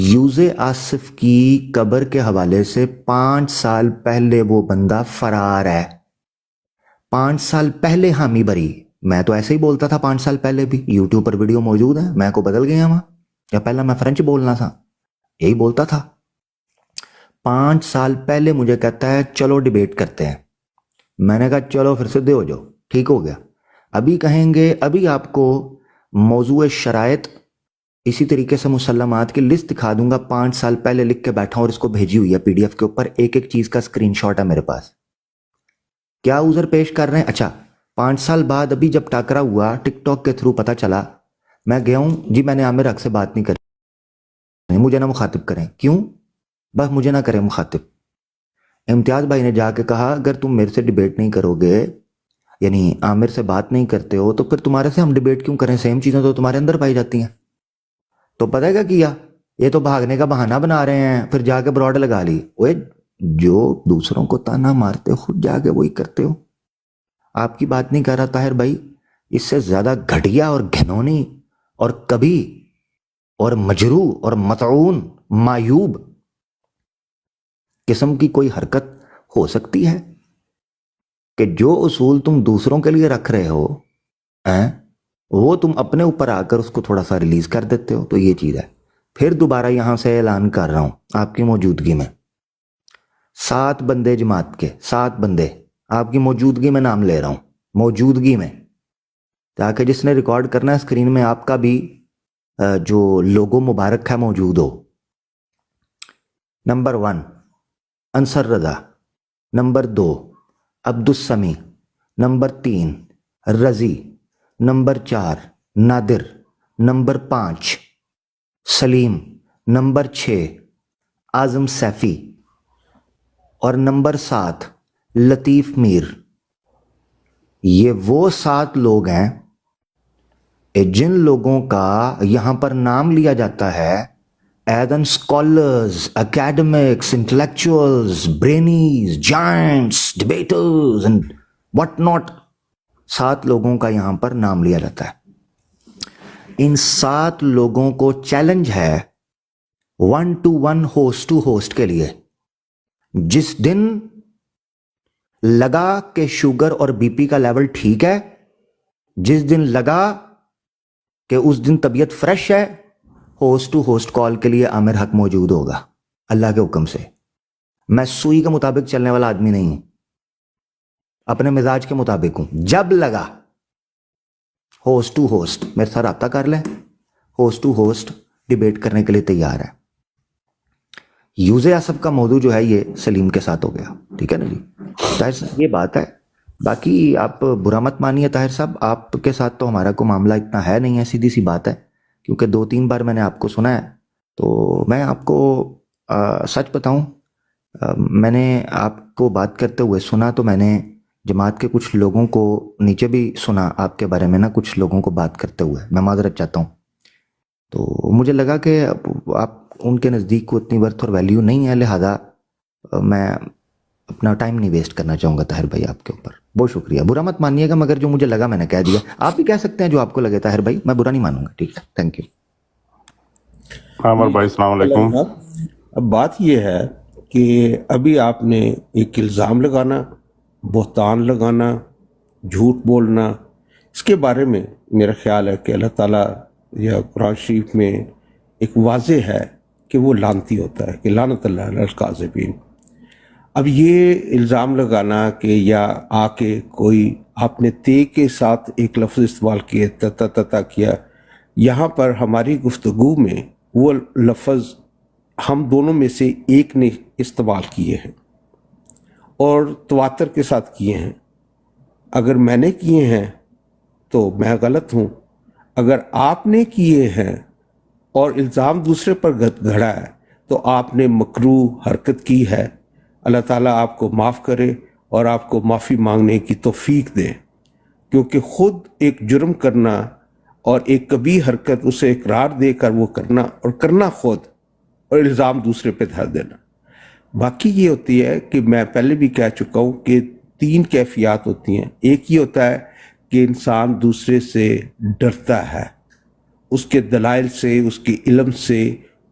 Use Asif کی قبر کے حوالے سے 5 سال پہلے وہ بندہ فرار ہے. 5 سال پہلے حامی بری. میں تو ایسے ہی بولتا تھا 5 سال پہلے بھی. یوٹیوب پر ویڈیو موجود ہے. میں کو بدل گیا وہاں یا پہلا میں فرینچ بولنا تھا یہی بولتا تھا. 5 سال پہلے مجھے کہتا ہے چلو ڈیبیٹ کرتے ہیں. میں نے کہا چلو پھر سدھے ہو جاؤ. ٹھیک ہو گیا. ابھی کہیں گے ابھی آپ کو موضوع شرائط اسی طریقے سے مسلمات کی لسٹ دکھا دوں گا. 5 سال پہلے لکھ کے بیٹھا اور اس کو بھیجی ہوئی ہے PDF کے اوپر. ایک ایک چیز کا اسکرین شاٹ ہے میرے پاس. کیا عذر پیش کر رہے ہیں؟ اچھا 5 سال بعد ابھی جب ٹاکرا ہوا ٹک ٹاک کے تھرو پتا چلا. میں گیا ہوں جی میں نے عامر حق سے بات نہیں کری. مجھے نہ مخاطب کریں. کیوں؟ بس مجھے نہ کریں مخاطب. امتیاز بھائی نے جا کے کہا اگر تم میرے سے ڈیبیٹ نہیں کرو گے یعنی عامر سے بات نہیں کرتے ہو تو پھر تمہارے سے ہم ڈیبیٹ کیوں کریں؟ سیم چیزیں تو تمہارے اندر پائی جاتی ہیں. تو پتہ ہے کیا یہ تو بھاگنے کا بہانہ بنا رہے ہیں. پھر جا کے براڈ لگا لی. اوے جو دوسروں کو تانا مارتے خود جا کے وہی کرتے ہو. آپ کی بات نہیں کر رہا طاہر بھائی. اس سے زیادہ گھٹیا اور گھنونی اور کبھی اور مجروح اور مطعون معیوب قسم کی کوئی حرکت ہو سکتی ہے کہ جو اصول تم دوسروں کے لیے رکھ رہے ہو وہ تم اپنے اوپر آ کر اس کو تھوڑا سا ریلیز کر دیتے ہو. تو یہ چیز ہے. پھر دوبارہ یہاں سے اعلان کر رہا ہوں آپ کی موجودگی میں 7 بندے جماعت کے 7 بندے آپ کی موجودگی میں نام لے رہا ہوں. موجودگی میں تاکہ جس نے ریکارڈ کرنا ہے اسکرین میں آپ کا بھی جو لوگو مبارک ہے موجود ہو. Number 1 Ansar Raza. Number 2 Abdul Sami. Number 3 رضی. نمبر 4 نادر. نمبر 5 سلیم. نمبر 6 اعظم سیفی. اور نمبر 7 لطیف میر. یہ وہ 7 لوگ ہیں جن لوگوں کا یہاں پر نام لیا جاتا ہے as an scholars, academics, intellectuals, brainies, giants, debaters and what not. 7 لوگوں کا یہاں پر نام لیا جاتا ہے. ان 7 لوگوں کو چیلنج ہے 1 to 1 ہوسٹ ٹو ہوسٹ کے لیے. جس دن لگا کہ شوگر اور BP کا لیول ٹھیک ہے, جس دن لگا کہ اس دن طبیعت فریش ہے, ہوسٹ ٹو ہوسٹ کال کے لیے عامر حق موجود ہوگا اللہ کے حکم سے. میں سوئی کے مطابق چلنے والا آدمی نہیں ہوں, اپنے مزاج کے مطابق ہوں. جب لگا ہوسٹ ٹو ہوسٹ میرے ساتھ رابطہ کر لیں. ہوسٹ ٹو ہوسٹ ڈیبیٹ کرنے کے لیے تیار ہے. یوز آصف کا موضوع جو ہے یہ سلیم کے ساتھ ہو گیا. ٹھیک ہے نا جی, طاہر صاحب یہ بات ہے. باقی آپ برا مت مانیے طاہر صاحب, آپ کے ساتھ تو ہمارا کوئی معاملہ اتنا ہے نہیں ہے, سیدھی سی بات ہے. کیونکہ 2-3 بار میں نے آپ کو سنا ہے. تو میں آپ کو سچ بتاؤں, میں نے آپ کو بات کرتے ہوئے سنا تو میں نے جماعت کے کچھ لوگوں کو نیچے بھی سنا آپ کے بارے میں نا, کچھ لوگوں کو بات کرتے ہوئے. میں معذرت چاہتا ہوں. تو مجھے لگا کہ آپ ان کے نزدیک کو اتنی ورتھ اور ویلیو نہیں ہے, لہذا میں اپنا ٹائم نہیں ویسٹ کرنا چاہوں گا طاہر بھائی آپ کے اوپر. بہت شکریہ, برا مت مانیے گا, مگر جو مجھے لگا میں نے کہہ دیا. آپ بھی کہہ سکتے ہیں جو آپ کو لگے طاہر بھائی, میں برا نہیں مانوں گا. ٹھیک ہے, تھینک یو. عامر بھائی السلام علیکم. اب بات یہ ہے کہ ابھی آپ نے ایک الزام لگانا, بہتان لگانا, جھوٹ بولنا, اس کے بارے میں میرا خیال ہے کہ اللہ تعالیٰ یا قرآن شریف میں ایک واضح ہے کہ وہ لعنتی ہوتا ہے, کہ لعنت اللہ علی الکاذبین. اب یہ الزام لگانا کہ یا آ کے کوئی آپ نے تے کے ساتھ ایک لفظ استعمال کیا, تا کیا, یہاں پر ہماری گفتگو میں وہ لفظ ہم دونوں میں سے ایک نے استعمال کیے ہیں اور تواتر کے ساتھ کیے ہیں. اگر میں نے کیے ہیں تو میں غلط ہوں, اگر آپ نے کیے ہیں اور الزام دوسرے پر گھڑا ہے تو آپ نے مکروہ حرکت کی ہے. اللہ تعالیٰ آپ کو معاف کرے اور آپ کو معافی مانگنے کی توفیق دے, کیونکہ خود ایک جرم کرنا اور ایک کبیح حرکت اسے اقرار دے کر وہ کرنا, اور کرنا خود, اور الزام دوسرے پہ دھر دینا. باقی یہ ہوتی ہے کہ میں پہلے بھی کہہ چکا ہوں کہ 3 کیفیات ہوتی ہیں. ایک یہ ہوتا ہے کہ انسان دوسرے سے ڈرتا ہے, اس کے دلائل سے, اس کے علم سے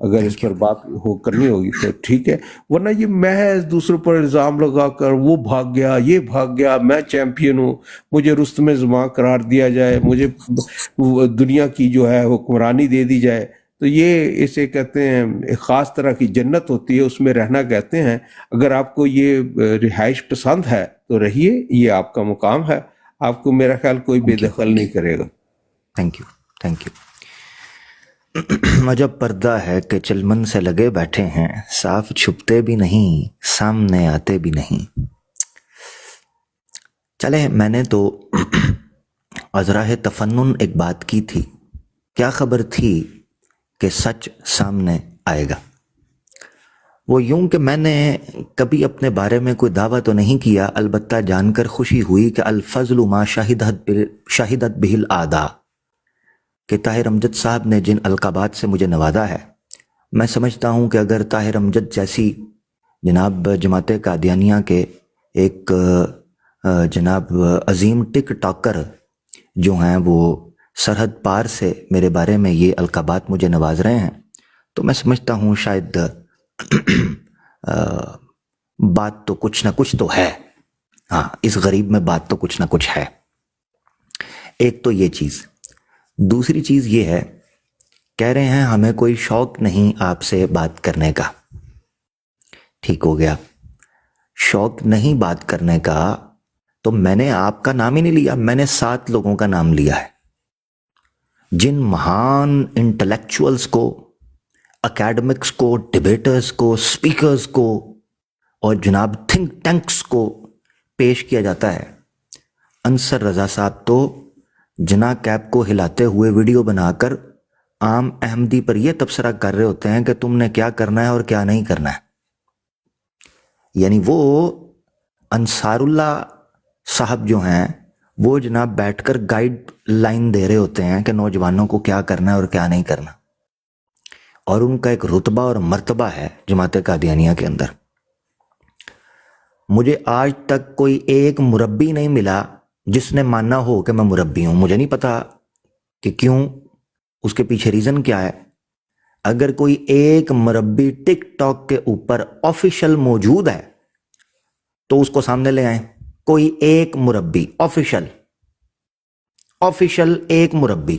اگر اس پر بات کرنی ہوگی تو ٹھیک ہے، ورنہ یہ محض دوسروں پر الزام لگا کر وہ بھاگ گیا، یہ بھاگ گیا، میں چیمپئن ہوں، مجھے رستم زماں قرار دیا جائے، مجھے دنیا کی جو ہے حکمرانی دے دی جائے، تو یہ اسے کہتے ہیں ایک خاص طرح کی جنت ہوتی ہے، اس میں رہنا کہتے ہیں۔ اگر آپ کو یہ رہائش پسند ہے تو رہیے، یہ آپ کا مقام ہے، آپ کو میرا خیال کوئی بے دخل نہیں کرے گا۔ Thank you. عجب پردہ ہے کہ چلمن سے لگے بیٹھے ہیں، صاف چھپتے بھی نہیں، سامنے آتے بھی نہیں۔ چلے، میں نے تو ازراہ تفنن ایک بات کی تھی، کیا خبر تھی کہ سچ سامنے آئے گا۔ وہ یوں کہ میں نے کبھی اپنے بارے میں کوئی دعویٰ تو نہیں کیا، البتہ جان کر خوشی ہوئی کہ الفضل ما شہدت بہ الاعداء، کہ طاہر امجد صاحب نے جن القابات سے مجھے نوازا ہے، میں سمجھتا ہوں کہ اگر طاہر امجد جیسی جناب جماعت قادیانیہ کے ایک جناب عظیم ٹک ٹاکر جو ہیں وہ سرحد پار سے میرے بارے میں یہ القابات مجھے نواز رہے ہیں، تو میں سمجھتا ہوں شاید بات تو کچھ نہ کچھ تو ہے، ہاں اس غریب میں بات تو کچھ نہ کچھ ہے۔ ایک تو یہ چیز، دوسری چیز یہ ہے، کہہ رہے ہیں ہمیں کوئی شوق نہیں آپ سے بات کرنے کا۔ ٹھیک ہو گیا، شوق نہیں بات کرنے کا تو میں نے آپ کا نام ہی نہیں لیا، میں نے 7 لوگوں کا نام لیا ہے جن مہان انٹلیکچوئلز کو، اکیڈمکس کو، ڈیبیٹرز کو، سپیکرز کو اور جناب تھنک ٹینکس کو پیش کیا جاتا ہے۔ انصر رضا صاحب تو جنا کیپ کو ہلاتے ہوئے ویڈیو بنا کر عام احمدی پر یہ تبصرہ کر رہے ہوتے ہیں کہ تم نے کیا کرنا ہے اور کیا نہیں کرنا ہے۔ یعنی وہ انصار اللہ صاحب جو ہیں وہ جناب بیٹھ کر گائیڈ لائن دے رہے ہوتے ہیں کہ نوجوانوں کو کیا کرنا ہے اور کیا نہیں کرنا، اور ان کا ایک رتبہ اور مرتبہ ہے جماعت قادیانیہ کے اندر۔ مجھے آج تک کوئی ایک مربی نہیں ملا جس نے ماننا ہو کہ میں مربی ہوں۔ مجھے نہیں پتا کہ کیوں، اس کے پیچھے ریزن کیا ہے۔ اگر کوئی ایک مربی ٹک ٹاک کے اوپر آفیشل موجود ہے تو اس کو سامنے لے آئیں، کوئی ایک مربی آفیشل ایک مربی،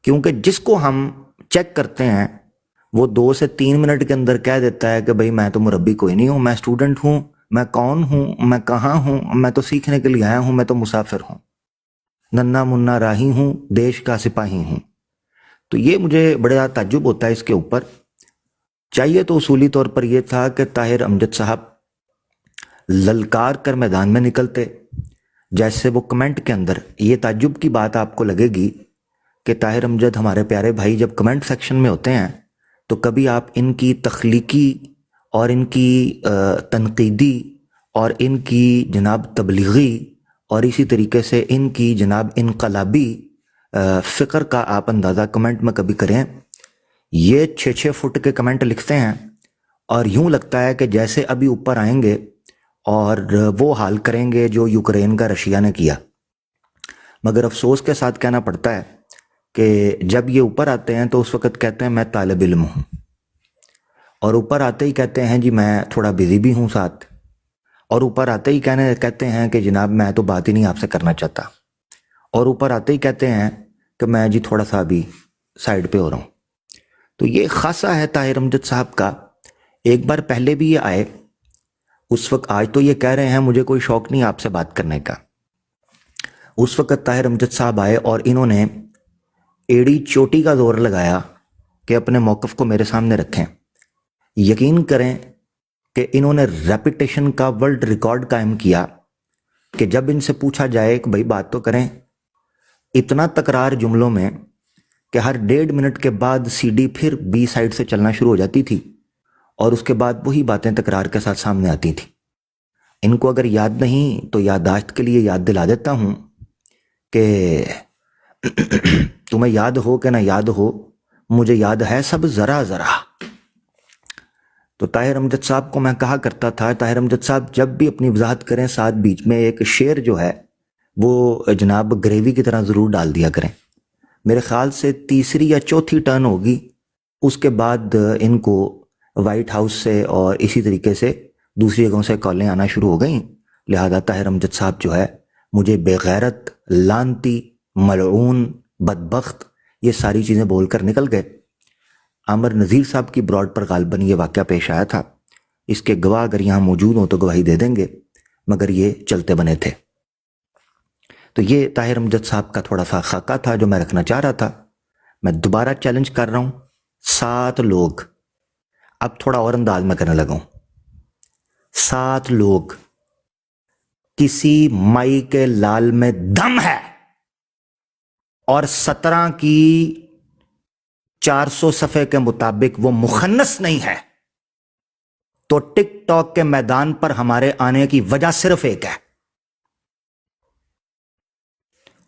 کیونکہ جس کو ہم چیک کرتے ہیں وہ 2 سے 3 منٹ کے اندر کہہ دیتا ہے کہ بھئی میں تو مربی کوئی نہیں ہوں، میں اسٹوڈنٹ ہوں، میں کون ہوں، میں کہاں ہوں، میں تو سیکھنے کے لیے آیا ہوں، میں تو مسافر ہوں، ننا منا راہی ہوں، دیش کا سپاہی ہوں۔ تو یہ مجھے بڑا تعجب ہوتا ہے اس کے اوپر۔ چاہیے تو اصولی طور پر یہ تھا کہ طاہر امجد صاحب للکار کر میدان میں نکلتے، جیسے وہ کمنٹ کے اندر، یہ تعجب کی بات آپ کو لگے گی کہ طاہر امجد ہمارے پیارے بھائی جب کمنٹ سیکشن میں ہوتے ہیں تو کبھی آپ ان کی تخلیقی اور ان کی تنقیدی اور ان کی جناب تبلیغی اور اسی طریقے سے ان کی جناب انقلابی فکر کا آپ اندازہ کمنٹ میں کبھی کریں۔ یہ 6 فٹ کے کمنٹ لکھتے ہیں اور یوں لگتا ہے کہ جیسے ابھی اوپر آئیں گے اور وہ حال کریں گے جو یوکرین کا رشیا نے کیا۔ مگر افسوس کے ساتھ کہنا پڑتا ہے کہ جب یہ اوپر آتے ہیں تو اس وقت کہتے ہیں میں طالب علم ہوں، اور اوپر آتے ہی کہتے ہیں جی میں تھوڑا بزی بھی ہوں ساتھ، اور اوپر آتے ہی کہتے ہیں کہ جناب میں تو بات ہی نہیں آپ سے کرنا چاہتا، اور اوپر آتے ہی کہتے ہیں کہ میں جی تھوڑا سا ابھی سائڈ پہ ہو رہا ہوں۔ تو یہ خاصہ ہے طاہر امجد صاحب کا۔ ایک بار پہلے بھی یہ آئے، اس وقت، آج تو یہ کہہ رہے ہیں مجھے کوئی شوق نہیں آپ سے بات کرنے کا، اس وقت طاہر امجد صاحب آئے اور انہوں نے ایڑی چوٹی کا زور لگایا کہ اپنے موقف کو میرے سامنے رکھیں۔ یقین کریں کہ انہوں نے ریپیٹیشن کا ورلڈ ریکارڈ قائم کیا کہ جب ان سے پوچھا جائے کہ بھائی بات تو کریں، اتنا تکرار جملوں میں کہ ہر 1.5 منٹ کے بعد سی ڈی پھر بی سائڈ سے چلنا شروع ہو جاتی تھی اور اس کے بعد وہی باتیں تکرار کے ساتھ سامنے آتی تھیں۔ ان کو اگر یاد نہیں تو یادداشت کے لیے یاد دلا دیتا ہوں کہ تمہیں یاد ہو کہ نہ یاد ہو، مجھے یاد ہے سب ذرا ذرا۔ تو طاہر امجد صاحب کو میں کہا کرتا تھا، طاہر امجد صاحب جب بھی اپنی وضاحت کریں ساتھ بیچ میں ایک شعر جو ہے وہ جناب گریوی کی طرح ضرور ڈال دیا کریں۔ میرے خیال سے 3 یا 4 ٹرن ہوگی اس کے بعد ان کو وائٹ ہاؤس سے اور اسی طریقے سے دوسری جگہوں سے کالیں آنا شروع ہو گئیں. لہذا طاہر امجد صاحب جو ہے مجھے بے غیرت، لعنتی، ملعون، بدبخت یہ ساری چیزیں بول کر نکل گئے. عامر نذیر صاحب کی براڈ پر غالباً یہ واقعہ پیش آیا تھا. اس کے گواہ اگر یہاں موجود ہوں تو گواہی دے دیں گے، مگر یہ چلتے بنے تھے. تو یہ طاہر امجد صاحب کا تھوڑا سا خاکہ تھا جو میں رکھنا چاہ رہا تھا. میں دوبارہ چیلنج کر رہا ہوں، 7 لوگ، اب تھوڑا اور انداز میں کرنے لگا ہوں، 7 لوگ، کسی مائی کے لال میں دم ہے اور 17 کی 400 صفحے کے مطابق وہ مخنث نہیں ہے، تو ٹک ٹاک کے میدان پر ہمارے آنے کی وجہ صرف ایک ہے.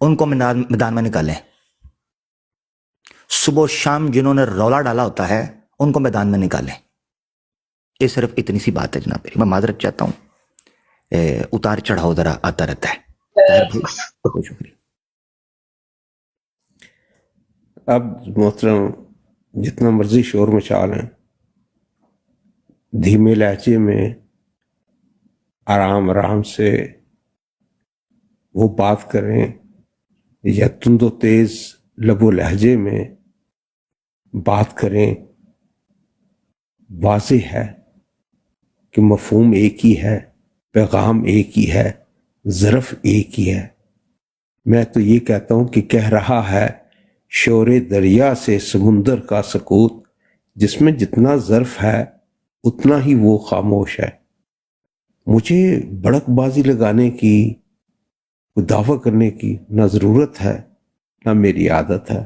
ان کو میدان میں نکالیں. صبح و شام جنہوں نے رولا ڈالا ہوتا ہے ان کو میدان میں نکالیں. یہ صرف اتنی سی بات ہے جناب میری. میں معذرت چاہتا ہوں، اتار چڑھاؤ ذرا آتا رہتا ہے. بہت شکریہ. اب محترم جتنا مرضی شور مچا لیں، دھیمے لہجے میں آرام آرام سے وہ بات کریں یا تند و تیز لب و لہجے میں بات کریں، واضح ہے کہ مفہوم ایک ہی ہے، پیغام ایک ہی ہے، ظرف ایک ہی ہے. میں تو یہ کہتا ہوں کہ کہہ رہا ہے شور دریا سے سمندر کا سکوت، جس میں جتنا ظرف ہے اتنا ہی وہ خاموش ہے. مجھے بڑک بازی لگانے کی، دعویٰ کرنے کی نہ ضرورت ہے، نہ میری عادت ہے،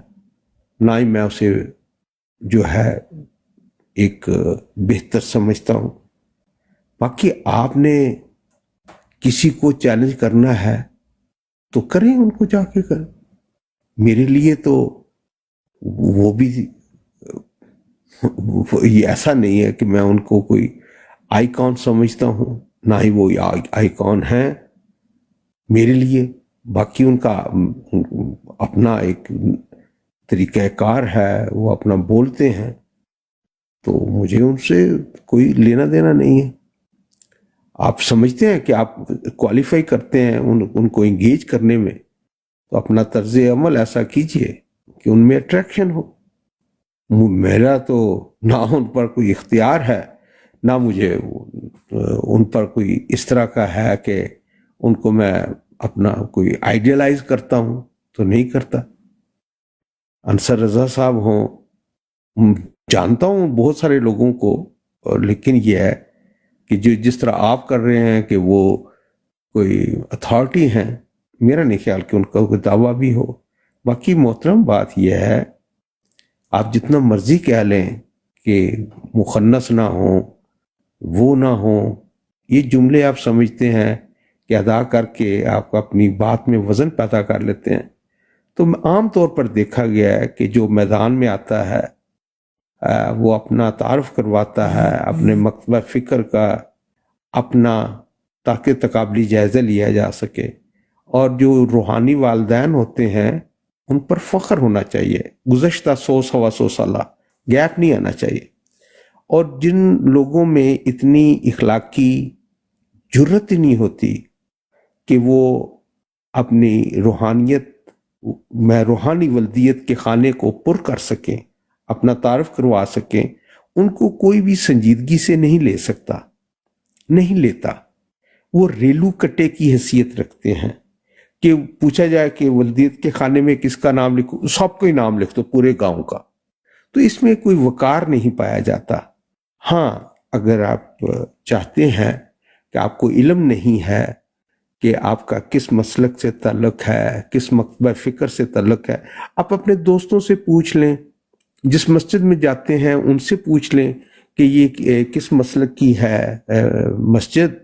نہ ہی میں اسے جو ہے ایک بہتر سمجھتا ہوں. باقی آپ نے کسی کو چیلنج کرنا ہے تو کریں، ان کو جا کے کریں. میرے لیے تو وہ بھی یہ ایسا نہیں ہے کہ میں ان کو کوئی آئیکن سمجھتا ہوں، نہ ہی وہ آئیکن ہیں میرے لیے. باقی ان کا اپنا ایک طریقہ کار ہے، وہ اپنا بولتے ہیں، تو مجھے ان سے کوئی لینا دینا نہیں ہے. آپ سمجھتے ہیں کہ آپ کوالیفائی کرتے ہیں ان کو انگیج کرنے میں، تو اپنا طرز عمل ایسا کیجئے کہ ان میں اٹریکشن ہو. میرا تو نہ ان پر کوئی اختیار ہے، نہ مجھے ان پر کوئی اس طرح کا ہے کہ ان کو میں اپنا کوئی آئیڈیلائز کرتا ہوں، تو نہیں کرتا. انصر رضا صاحب ہوں، جانتا ہوں بہت سارے لوگوں کو، لیکن یہ ہے کہ جو جس طرح آپ کر رہے ہیں کہ وہ کوئی اتھارٹی ہیں، میرا نہیں خیال کہ ان کا کوئی دعویٰ بھی ہو. باقی محترم بات یہ ہے، آپ جتنا مرضی کہہ لیں کہ مخنث نہ ہوں، وہ نہ ہوں، یہ جملے آپ سمجھتے ہیں کہ ادا کر کے آپ اپنی بات میں وزن پیدا کر لیتے ہیں. تو عام طور پر دیکھا گیا ہے کہ جو میدان میں آتا ہے وہ اپنا تعارف کرواتا ہے اپنے مکتبہ فکر کا، اپنا، تاکہ تقابلی جائزہ لیا جا سکے. اور جو روحانی والدین ہوتے ہیں ان پر فخر ہونا چاہیے، گزشتہ 100 سالہ گیپ نہیں آنا چاہیے. اور جن لوگوں میں اتنی اخلاقی جرت ہی نہیں ہوتی کہ وہ اپنی روحانیت میں روحانی ولدیت کے خانے کو پر کر سکیں، اپنا تعارف کروا سکیں، ان کو کوئی بھی سنجیدگی سے نہیں لے سکتا، نہیں لیتا. وہ ریلو کٹے کی حیثیت رکھتے ہیں کہ پوچھا جائے کہ ولدیت کے خانے میں کس کا نام لکھو، سب کو ہی نام لکھ دو، پورے گاؤں کا. تو اس میں کوئی وقار نہیں پایا جاتا. ہاں، اگر آپ چاہتے ہیں کہ آپ کو علم نہیں ہے کہ آپ کا کس مسلک سے تعلق ہے، کس مکتبہ فکر سے تعلق ہے، آپ اپنے دوستوں سے پوچھ لیں، جس مسجد میں جاتے ہیں ان سے پوچھ لیں کہ یہ کس مسلک کی ہے مسجد،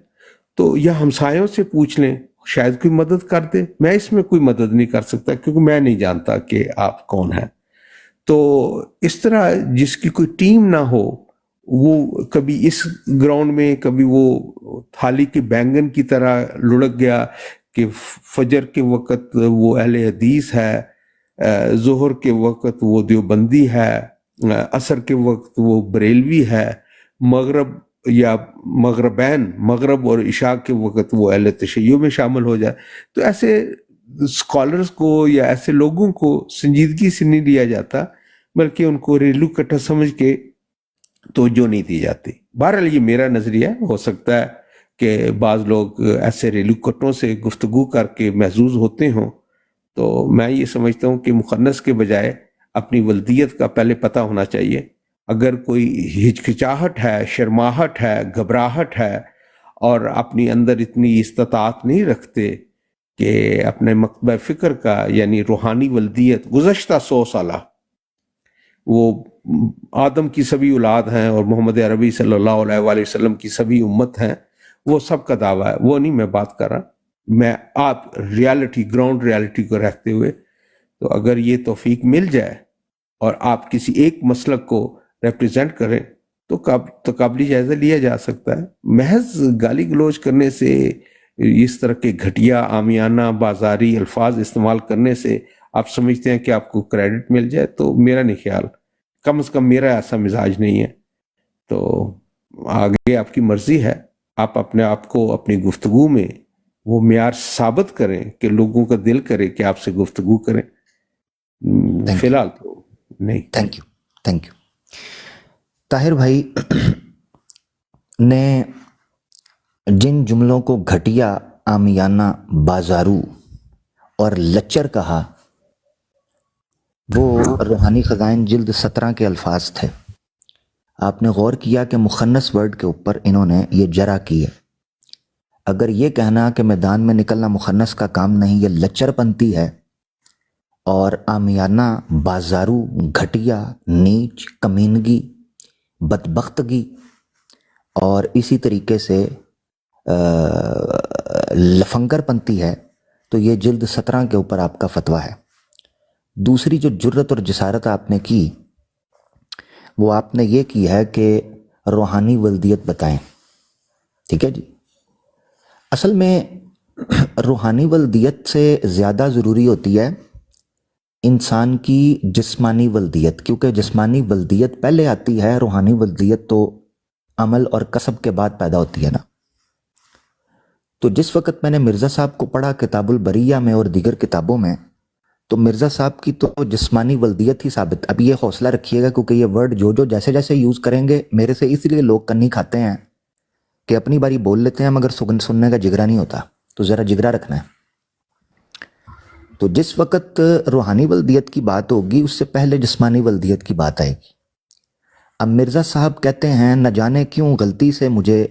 تو یا ہمسایوں سے پوچھ لیں، شاید کوئی مدد کر دے. میں اس میں کوئی مدد نہیں کر سکتا کیونکہ میں نہیں جانتا کہ آپ کون ہیں. تو اس طرح جس کی کوئی ٹیم نہ ہو، وہ کبھی اس گراؤنڈ میں، کبھی وہ تھالی کے بینگن کی طرح لڑک گیا کہ فجر کے وقت وہ اہل حدیث ہے، ظہر کے وقت وہ دیوبندی ہے، عصر کے وقت وہ بریلوی ہے، مغرب یا مغربین، مغرب اور عشاء کے وقت وہ اہل تشیع میں شامل ہو جائے. تو ایسے اسکالرز کو یا ایسے لوگوں کو سنجیدگی سے نہیں لیا جاتا، بلکہ ان کو ریلو کٹا سمجھ کے توجہ نہیں دی جاتی. بہرحال یہ میرا نظریہ، ہو سکتا ہے کہ بعض لوگ ایسے ریلو کٹوں سے گفتگو کر کے محظوظ ہوتے ہوں. تو میں یہ سمجھتا ہوں کہ مخنث کے بجائے اپنی ولدیت کا پہلے پتہ ہونا چاہیے. اگر کوئی ہچکچاہٹ ہے، شرماہٹ ہے، گھبراہٹ ہے، اور اپنی اندر اتنی استطاعت نہیں رکھتے کہ اپنے مکتبہ فکر کا یعنی روحانی ولدیت گزشتہ 100 سالہ، وہ آدم کی سبھی اولاد ہیں اور محمد عربی صلی اللہ علیہ وآلہ وسلم کی سبھی امت ہیں، وہ سب کا دعویٰ ہے. وہ نہیں میں بات کر رہا، میں آپ ریالٹی، گراؤنڈ ریالٹی کو رکھتے ہوئے. تو اگر یہ توفیق مل جائے اور آپ کسی ایک مسلک کو ریپریزنٹ کریں تو قابل جائزہ لیا جا سکتا ہے. محض گالی گلوچ کرنے سے، اس طرح کے گھٹیا عامیانہ بازاری الفاظ استعمال کرنے سے آپ سمجھتے ہیں کہ آپ کو کریڈٹ مل جائے، تو میرا نہیں خیال، کم از کم میرا ایسا مزاج نہیں ہے. تو آگے آپ کی مرضی ہے، آپ اپنے آپ کو اپنی گفتگو میں وہ معیار ثابت کریں کہ لوگوں کا دل کرے کہ آپ سے گفتگو کریں. فی الحال تو نہیں. Thank you. طاہر بھائی نے جن جملوں کو گھٹیا، عامیانہ، بازارو اور لچر کہا، وہ روحانی خزائن جلد 17 کے الفاظ تھے. آپ نے غور کیا کہ مخنث ورڈ کے اوپر انہوں نے یہ جرا کی ہے. اگر یہ کہنا کہ میدان میں نکلنا مخنث کا کام نہیں، یہ لچر پنتی ہے، اور عامیانہ، بازارو، گھٹیا، نیچ، کمینگی، بدبختگی اور اسی طریقے سے لفنگر پنتی ہے، تو یہ جلد 17 کے اوپر آپ کا فتویٰ ہے. دوسری جو جرت اور جسارت آپ نے کی، وہ آپ نے یہ کی ہے کہ روحانی ولدیت بتائیں. ٹھیک ہے جی. اصل میں روحانی ولدیت سے زیادہ ضروری ہوتی ہے انسان کی جسمانی ولدیت، کیونکہ جسمانی ولدیت پہلے آتی ہے، روحانی ولدیت تو عمل اور کسب کے بعد پیدا ہوتی ہے نا. تو جس وقت میں نے مرزا صاحب کو پڑھا کتاب البریہ میں اور دیگر کتابوں میں، تو مرزا صاحب کی تو جسمانی ولدیت ہی ثابت. اب یہ حوصلہ رکھیے گا، کیونکہ یہ ورڈ جو جیسے جیسے یوز کریں گے، میرے سے اس لیے لوگ کنی کھاتے ہیں کہ اپنی باری بول لیتے ہیں مگر سننے کا جگرا نہیں ہوتا. تو ذرا جگرا رکھنا ہے. تو جس وقت روحانی ولدیت کی بات ہوگی، اس سے پہلے جسمانی ولدیت کی بات آئے گی. اب مرزا صاحب کہتے ہیں نہ جانے کیوں غلطی سے مجھے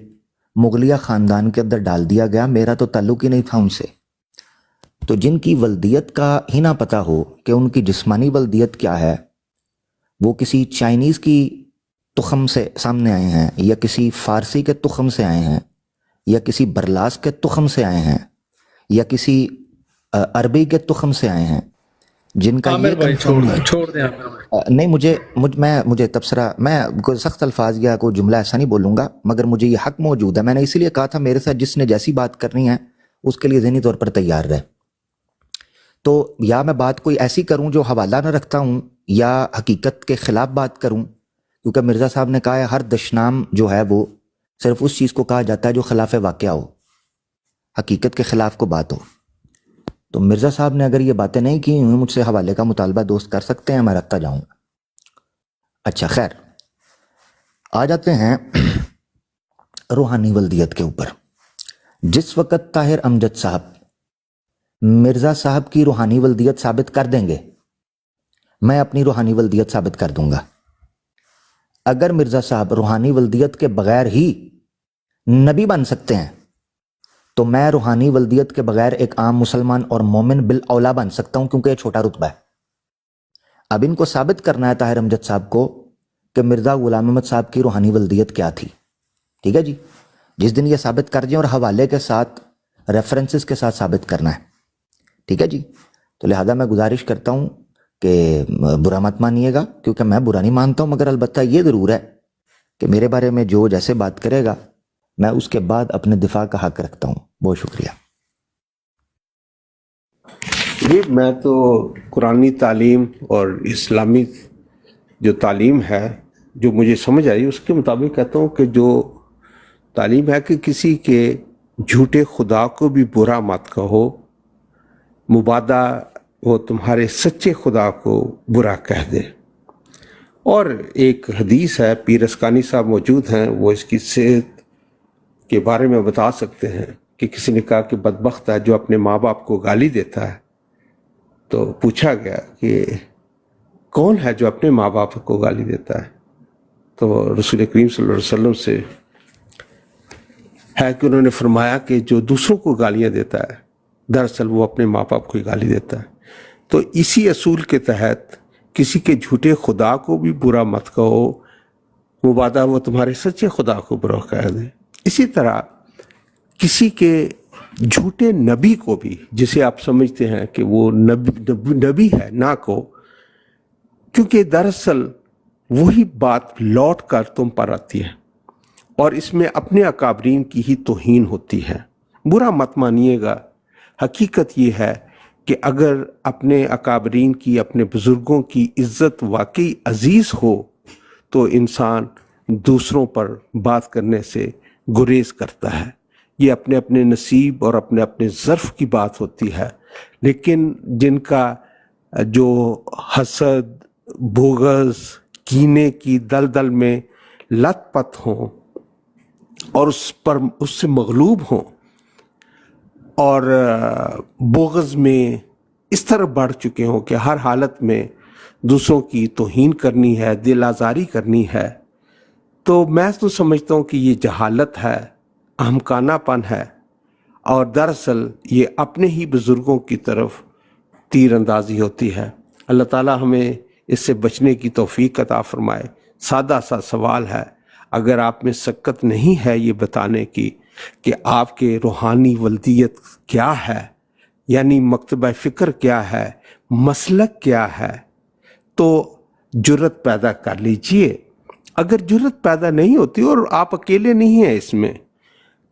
مغلیہ خاندان کے اندر ڈال دیا گیا، میرا تو تعلق ہی نہیں تھا ان سے. تو جن کی ولدیت کا ہی نہ پتہ ہو کہ ان کی جسمانی ولدیت کیا ہے، وہ کسی چائنیز کی تخم سے سامنے آئے ہیں، یا کسی فارسی کے تخم سے آئے ہیں، یا کسی برلاس کے تخم سے آئے ہیں، یا کسی عربی کے تخم سے آئے ہیں، جن کا یہ کنفرم ہے. چھوڑ دیں نہیں، مجھے تبصرہ، میں کوئی سخت الفاظ یا کوئی جملہ ایسا نہیں بولوں گا، مگر مجھے یہ حق موجود ہے. میں نے اسی لیے کہا تھا میرے ساتھ جس نے جیسی بات کرنی ہے اس کے لیے ذہنی طور پر تیار رہے. تو یا میں بات کوئی ایسی کروں جو حوالہ نہ رکھتا ہوں، یا حقیقت کے خلاف بات کروں، کیونکہ مرزا صاحب نے کہا ہے ہر دشنام جو ہے وہ صرف اس چیز کو کہا جاتا ہے جو خلاف واقعہ ہو، حقیقت کے خلاف کو بات ہو. تو مرزا صاحب نے اگر یہ باتیں نہیں کی ہوئی، مجھ سے حوالے کا مطالبہ دوست کر سکتے ہیں، میں رکھتا جاؤں گا. اچھا خیر، آ جاتے ہیں روحانی ولدیت کے اوپر. جس وقت طاہر امجد صاحب مرزا صاحب کی روحانی ولدیت ثابت کر دیں گے، میں اپنی روحانی ولدیت ثابت کر دوں گا. اگر مرزا صاحب روحانی ولدیت کے بغیر ہی نبی بن سکتے ہیں، تو میں روحانی ولدیت کے بغیر ایک عام مسلمان اور مومن بالاولا بن سکتا ہوں، کیونکہ یہ چھوٹا رتبہ ہے. اب ان کو ثابت کرنا ہے طاہر امجد صاحب کو کہ مرزا غلام احمد صاحب کی روحانی ولدیت کیا تھی. ٹھیک ہے جی. جس دن یہ ثابت کر دیں، اور حوالے کے ساتھ، ریفرنسز کے ساتھ ثابت کرنا ہے. ٹھیک ہے جی. تو لہذا میں گزارش کرتا ہوں کہ برا مت مانیے گا، کیونکہ میں برا نہیں مانتا ہوں، مگر البتہ یہ ضرور ہے کہ میرے بارے میں جو جیسے بات کرے گا، میں اس کے بعد اپنے دفاع کا حق رکھتا ہوں. بہت شکریہ. جی، میں تو قرآنی تعلیم اور اسلامی جو تعلیم ہے جو مجھے سمجھ آئی اس کے مطابق کہتا ہوں کہ جو تعلیم ہے کہ کسی کے جھوٹے خدا کو بھی برا مت کہو، مبادا وہ تمہارے سچے خدا کو برا کہہ دے۔ اور ایک حدیث ہے، پیر اسکانی صاحب موجود ہیں، وہ اس کی صحت کے بارے میں بتا سکتے ہیں کہ کسی نے کہا کہ بدبخت ہے جو اپنے ماں باپ کو گالی دیتا ہے۔ تو پوچھا گیا کہ کون ہے جو اپنے ماں باپ کو گالی دیتا ہے؟ تو رسول کریم صلی اللہ علیہ وسلم سے ہے کہ انہوں نے فرمایا کہ جو دوسروں کو گالیاں دیتا ہے دراصل وہ اپنے ماں باپ کو ہی گالی دیتا ہے۔ تو اسی اصول کے تحت کسی کے جھوٹے خدا کو بھی برا مت کہو، مبادا وہ تمہارے سچے خدا کو برا کہہ دے۔ اسی طرح کسی کے جھوٹے نبی کو بھی، جسے آپ سمجھتے ہیں کہ وہ نبی ہے، نہ کو، کیونکہ دراصل وہی بات لوٹ کر تم پر آتی ہے اور اس میں اپنے اکابرین کی ہی توہین ہوتی ہے۔ برا مت مانیے گا، حقیقت یہ ہے کہ اگر اپنے اکابرین کی، اپنے بزرگوں کی عزت واقعی عزیز ہو تو انسان دوسروں پر بات کرنے سے گریز کرتا ہے۔ یہ اپنے اپنے نصیب اور اپنے اپنے ظرف کی بات ہوتی ہے، لیکن جن کا جو حسد، بغض، کینے کی دلدل میں لت پت ہوں اور اس سے مغلوب ہوں اور بغض میں اس طرح بڑھ چکے ہوں کہ ہر حالت میں دوسروں کی توہین کرنی ہے، دل آزاری کرنی ہے، تو میں تو سمجھتا ہوں کہ یہ جہالت ہے، احمقانہ پن ہے، اور دراصل یہ اپنے ہی بزرگوں کی طرف تیر اندازی ہوتی ہے۔ اللہ تعالیٰ ہمیں اس سے بچنے کی توفیق عطا فرمائے۔ سادہ سا سوال ہے، اگر آپ میں سکت نہیں ہے یہ بتانے کی کہ آپ کے روحانی ولدیت کیا ہے، یعنی مکتبہ فکر کیا ہے، مسلک کیا ہے، تو جرت پیدا کر لیجئے۔ اگر جرت پیدا نہیں ہوتی، اور آپ اکیلے نہیں ہیں اس میں،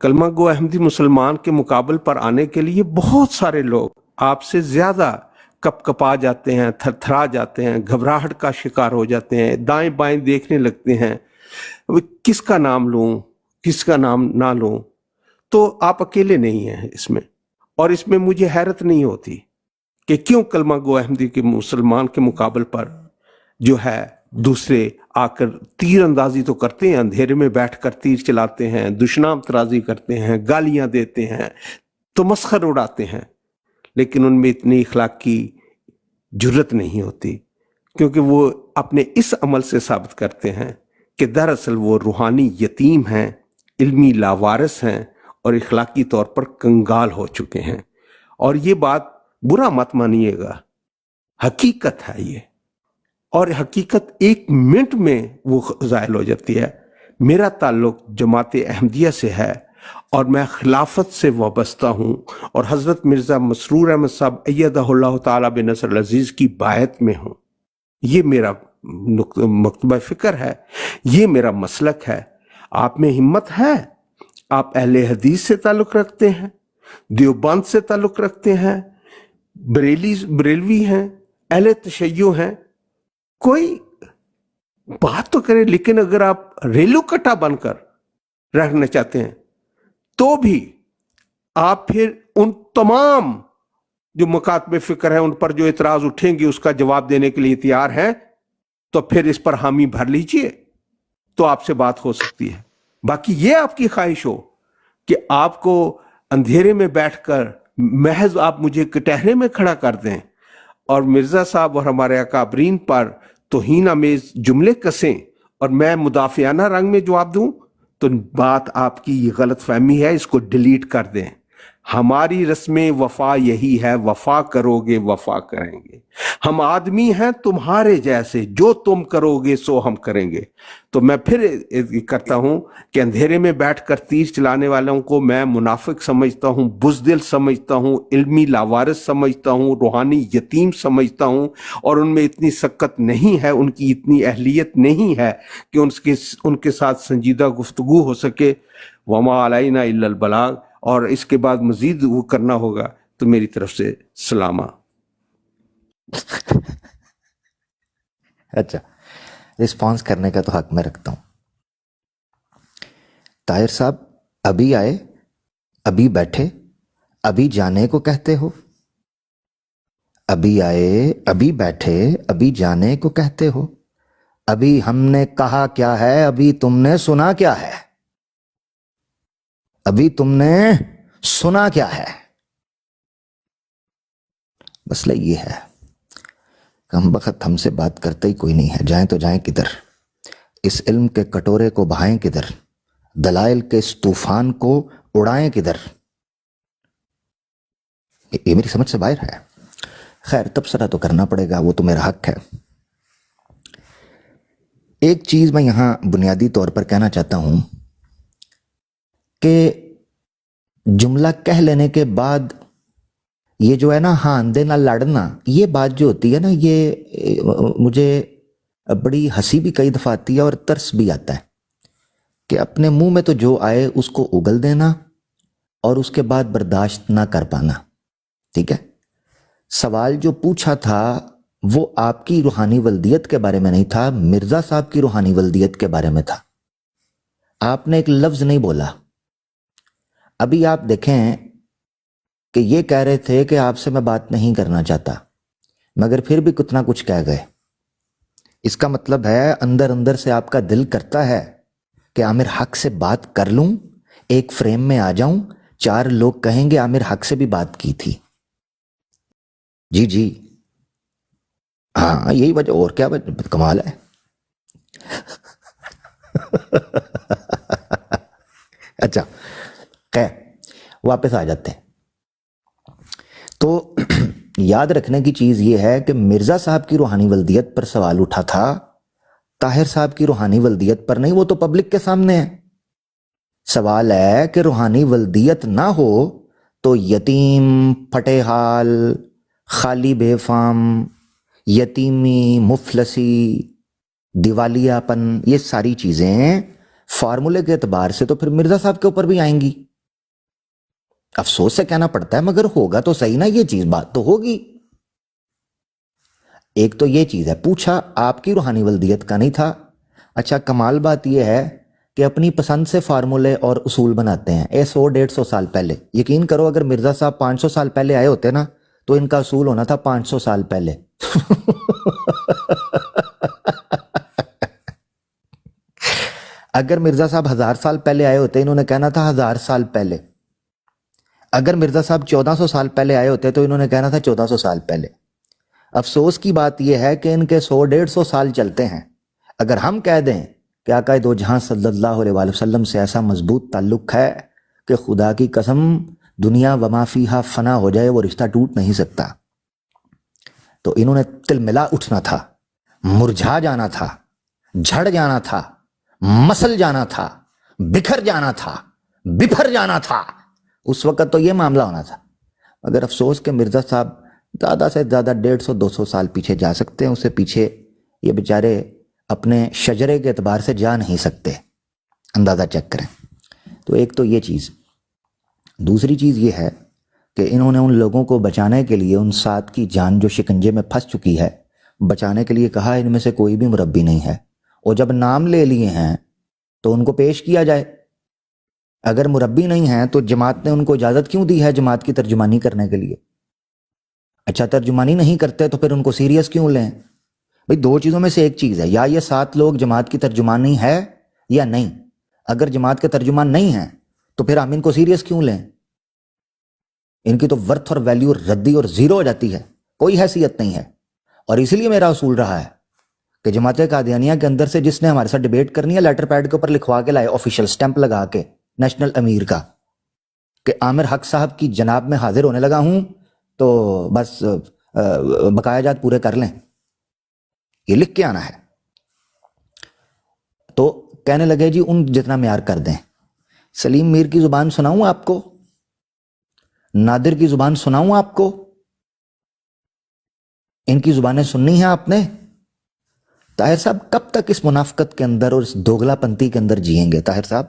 کلمہ گو احمدی مسلمان کے مقابل پر آنے کے لیے بہت سارے لوگ آپ سے زیادہ کپ کپا جاتے ہیں، تھر تھرا جاتے ہیں، گھبراہٹ کا شکار ہو جاتے ہیں، دائیں بائیں دیکھنے لگتے ہیں، کس کا نام لوں کس کا نام نہ لوں۔ تو آپ اکیلے نہیں ہیں اس میں، اور اس میں مجھے حیرت نہیں ہوتی کہ کیوں کلمہ گو احمدی کے مسلمان کے مقابل پر جو ہے دوسرے آ کر تیر اندازی تو کرتے ہیں، اندھیرے میں بیٹھ کر تیر چلاتے ہیں، دشنام ترازی کرتے ہیں، گالیاں دیتے ہیں، تو مسخر اڑاتے ہیں، لیکن ان میں اتنی اخلاق کی جرت نہیں ہوتی، کیونکہ وہ اپنے اس عمل سے ثابت کرتے ہیں کہ دراصل وہ روحانی یتیم ہیں، علمی لاوارث ہیں اور اخلاقی طور پر کنگال ہو چکے ہیں۔ اور یہ بات برا مت مانیے گا، حقیقت ہے یہ، اور حقیقت ایک منٹ میں وہ ظاہر ہو جاتی ہے۔ میرا تعلق جماعت احمدیہ سے ہے اور میں خلافت سے وابستہ ہوں اور حضرت مرزا مسرور احمد صاحب ایدہ اللہ تعالیٰ بنصر العزیز کی بیعت میں ہوں۔ یہ میرا مکتبہ فکر ہے، یہ میرا مسلک ہے۔ آپ میں ہمت ہے، آپ اہل حدیث سے تعلق رکھتے ہیں، دیوبند سے تعلق رکھتے ہیں، بریلوی ہیں، اہل تشیع ہیں، کوئی بات تو کرے۔ لیکن اگر آپ ریلو کٹا بن کر رہنا چاہتے ہیں تو بھی آپ پھر ان تمام جو مکاتب فکر ہیں ان پر جو اعتراض اٹھیں گے اس کا جواب دینے کے لیے تیار ہیں، تو پھر اس پر حامی بھر لیجئے تو آپ سے بات ہو سکتی ہے۔ باقی یہ آپ کی خواہش ہو کہ آپ کو اندھیرے میں بیٹھ کر محض آپ مجھے کٹہرے میں کھڑا کر دیں اور مرزا صاحب اور ہمارے اکابرین پر توہین آمیز جملے کسیں اور میں مدافعانہ رنگ میں جواب دوں، تو بات آپ کی یہ غلط فہمی ہے، اس کو ڈیلیٹ کر دیں۔ ہماری رسم وفا یہی ہے، وفا کرو گے وفا کریں گے۔ ہم آدمی ہیں تمہارے جیسے، جو تم کرو گے سو ہم کریں گے۔ تو میں پھر کرتا ہوں کہ اندھیرے میں بیٹھ کر تیر چلانے والوں کو میں منافق سمجھتا ہوں، بزدل سمجھتا ہوں، علمی لاوارث سمجھتا ہوں، روحانی یتیم سمجھتا ہوں، اور ان میں اتنی سکت نہیں ہے، ان کی اتنی اہلیت نہیں ہے کہ ان کے ساتھ سنجیدہ گفتگو ہو سکے۔ وما علینا الا البلاغ۔ اور اس کے بعد مزید وہ کرنا ہوگا تو میری طرف سے سلامہ۔ اچھا، رسپانس کرنے کا تو حق میں رکھتا ہوں. طاہر صاحب ابھی آئے, ابھی بیٹھے, ابھی جانے کو کہتے ہو. ابھی آئے, ابھی بیٹھے, ابھی جانے کو کہتے ہو. ابھی ہم نے کہا کیا ہے, ابھی تم نے سنا کیا ہے. ابھی تم نے سنا کیا ہے. مسئلہ یہ ہے کم بخت ہم سے بات کرتے ہی کوئی نہیں ہے. جائیں تو جائیں کدھر, اس علم کے کٹورے کو بہائیں کدھر, دلائل کے اس طوفان کو اڑائیں کدھر. یہ میری سمجھ سے باہر ہے. خیر تبصرہ تو کرنا پڑے گا, وہ تو میرا حق ہے. ایک چیز میں یہاں بنیادی طور پر کہنا چاہتا ہوں کہ جملہ کہہ لینے کے بعد یہ جو ہے نا ہاں اندھے نہ لڑنا, یہ بات جو ہوتی ہے نا, یہ مجھے بڑی ہنسی بھی کئی دفعہ آتی ہے اور ترس بھی آتا ہے کہ اپنے منہ میں تو جو آئے اس کو اگل دینا اور اس کے بعد برداشت نہ کر پانا. ٹھیک ہے, سوال جو پوچھا تھا وہ آپ کی روحانی ولدیت کے بارے میں نہیں تھا, مرزا صاحب کی روحانی ولدیت کے بارے میں تھا. آپ نے ایک لفظ نہیں بولا. ابھی آپ دیکھیں کہ یہ کہہ رہے تھے کہ آپ سے میں بات نہیں کرنا چاہتا, مگر پھر بھی کتنا کچھ کہہ گئے. اس کا مطلب ہے اندر اندر سے آپ کا دل کرتا ہے کہ عامر حق سے بات کر لوں, ایک فریم میں آ جاؤں, 4 لوگ کہیں گے عامر حق سے بھی بات کی تھی. جی جی ہاں یہی وجہ, اور کیا وجہ, کمال ہے. اچھا خیر واپس آ جاتے ہیں. تو یاد رکھنے کی چیز یہ ہے کہ مرزا صاحب کی روحانی ولدیت پر سوال اٹھا تھا, طاہر صاحب کی روحانی ولدیت پر نہیں. وہ تو پبلک کے سامنے ہے. سوال ہے کہ روحانی ولدیت نہ ہو تو یتیم, پھٹے حال, خالی بے فام, یتیمی, مفلسی, دیوالیہ پن, یہ ساری چیزیں فارمولے کے اعتبار سے تو پھر مرزا صاحب کے اوپر بھی آئیں گی. افسوس سے کہنا پڑتا ہے مگر ہوگا تو صحیح نا, یہ چیز بات تو ہوگی. ایک تو یہ چیز ہے. پوچھا آپ کی روحانی ولدیت کا نہیں تھا. اچھا کمال بات یہ ہے کہ اپنی پسند سے فارمولے اور اصول بناتے ہیں. 100-150 سال پہلے, یقین کرو اگر مرزا صاحب 500 سال پہلے آئے ہوتے نا تو ان کا اصول ہونا تھا 500 سال پہلے. اگر مرزا صاحب 1000 سال پہلے آئے ہوتے انہوں نے کہنا تھا 1000 سال پہلے. اگر مرزا صاحب 1400 سال پہلے آئے ہوتے تو انہوں نے کہنا تھا 1400 سال پہلے. افسوس کی بات یہ ہے کہ ان کے 100-150 سال چلتے ہیں. اگر ہم کہہ دیں کہ آقا دو جہاں صلی اللہ علیہ وآلہ وسلم سے ایسا مضبوط تعلق ہے کہ خدا کی قسم دنیا وما فیہا فنا ہو جائے وہ رشتہ ٹوٹ نہیں سکتا, تو انہوں نے تلملا اٹھنا تھا, مرجھا جانا تھا, جھڑ جانا تھا, مسل جانا تھا, بکھر جانا تھا, بپھر جانا تھا. اس وقت تو یہ معاملہ ہونا تھا. مگر افسوس کہ مرزا صاحب زیادہ سے زیادہ 150-200 سال پیچھے جا سکتے ہیں, اس سے پیچھے یہ بیچارے اپنے شجرے کے اعتبار سے جا نہیں سکتے. اندازہ چیک کریں. تو ایک تو یہ چیز. دوسری چیز یہ ہے کہ انہوں نے ان لوگوں کو بچانے کے لیے, ان 7 کی جان جو شکنجے میں پھنس چکی ہے, بچانے کے لیے کہا ان میں سے کوئی بھی مربی نہیں ہے. اور جب نام لے لیے ہیں تو ان کو پیش کیا جائے. اگر مربی نہیں ہیں تو جماعت نے ان کو اجازت کیوں دی ہے جماعت کی ترجمانی کرنے کے لیے؟ اچھا ترجمانی نہیں کرتے تو پھر ان کو سیریس کیوں لیں؟ بھئی 2 چیزوں میں سے ایک چیز ہے, یا یہ 7 لوگ جماعت کی ترجمانی ہے یا نہیں. اگر جماعت کے ترجمان نہیں ہیں تو پھر ہم ان کو سیریس کیوں لیں؟ ان کی تو ورتھ اور ویلیو ردی اور زیرو ہو جاتی ہے, کوئی حیثیت نہیں ہے. اور اسی لیے میرا اصول رہا ہے کہ جماعت قادیانیہ کے اندر سے جس نے ہمارے ساتھ ڈیبیٹ کرنی ہے لیٹر پیڈ کے اوپر لکھوا کے لائے, آفیشیل سٹیمپ لگا کے نیشنل امیر کا, کہ عامر حق صاحب کی جناب میں حاضر ہونے لگا ہوں تو بس بقایا جات پورے کر لیں, یہ لکھ کے آنا ہے. تو کہنے لگے جی ان جتنا معیار کر دیں. سلیم میر کی زبان سناؤں آپ کو, نادر کی زبان سناؤں آپ کو, ان کی زبانیں سننی ہیں آپ نے. طاہر صاحب کب تک اس منافقت کے اندر اور اس دوگلا پنتی کے اندر جئیں گے؟ طاہر صاحب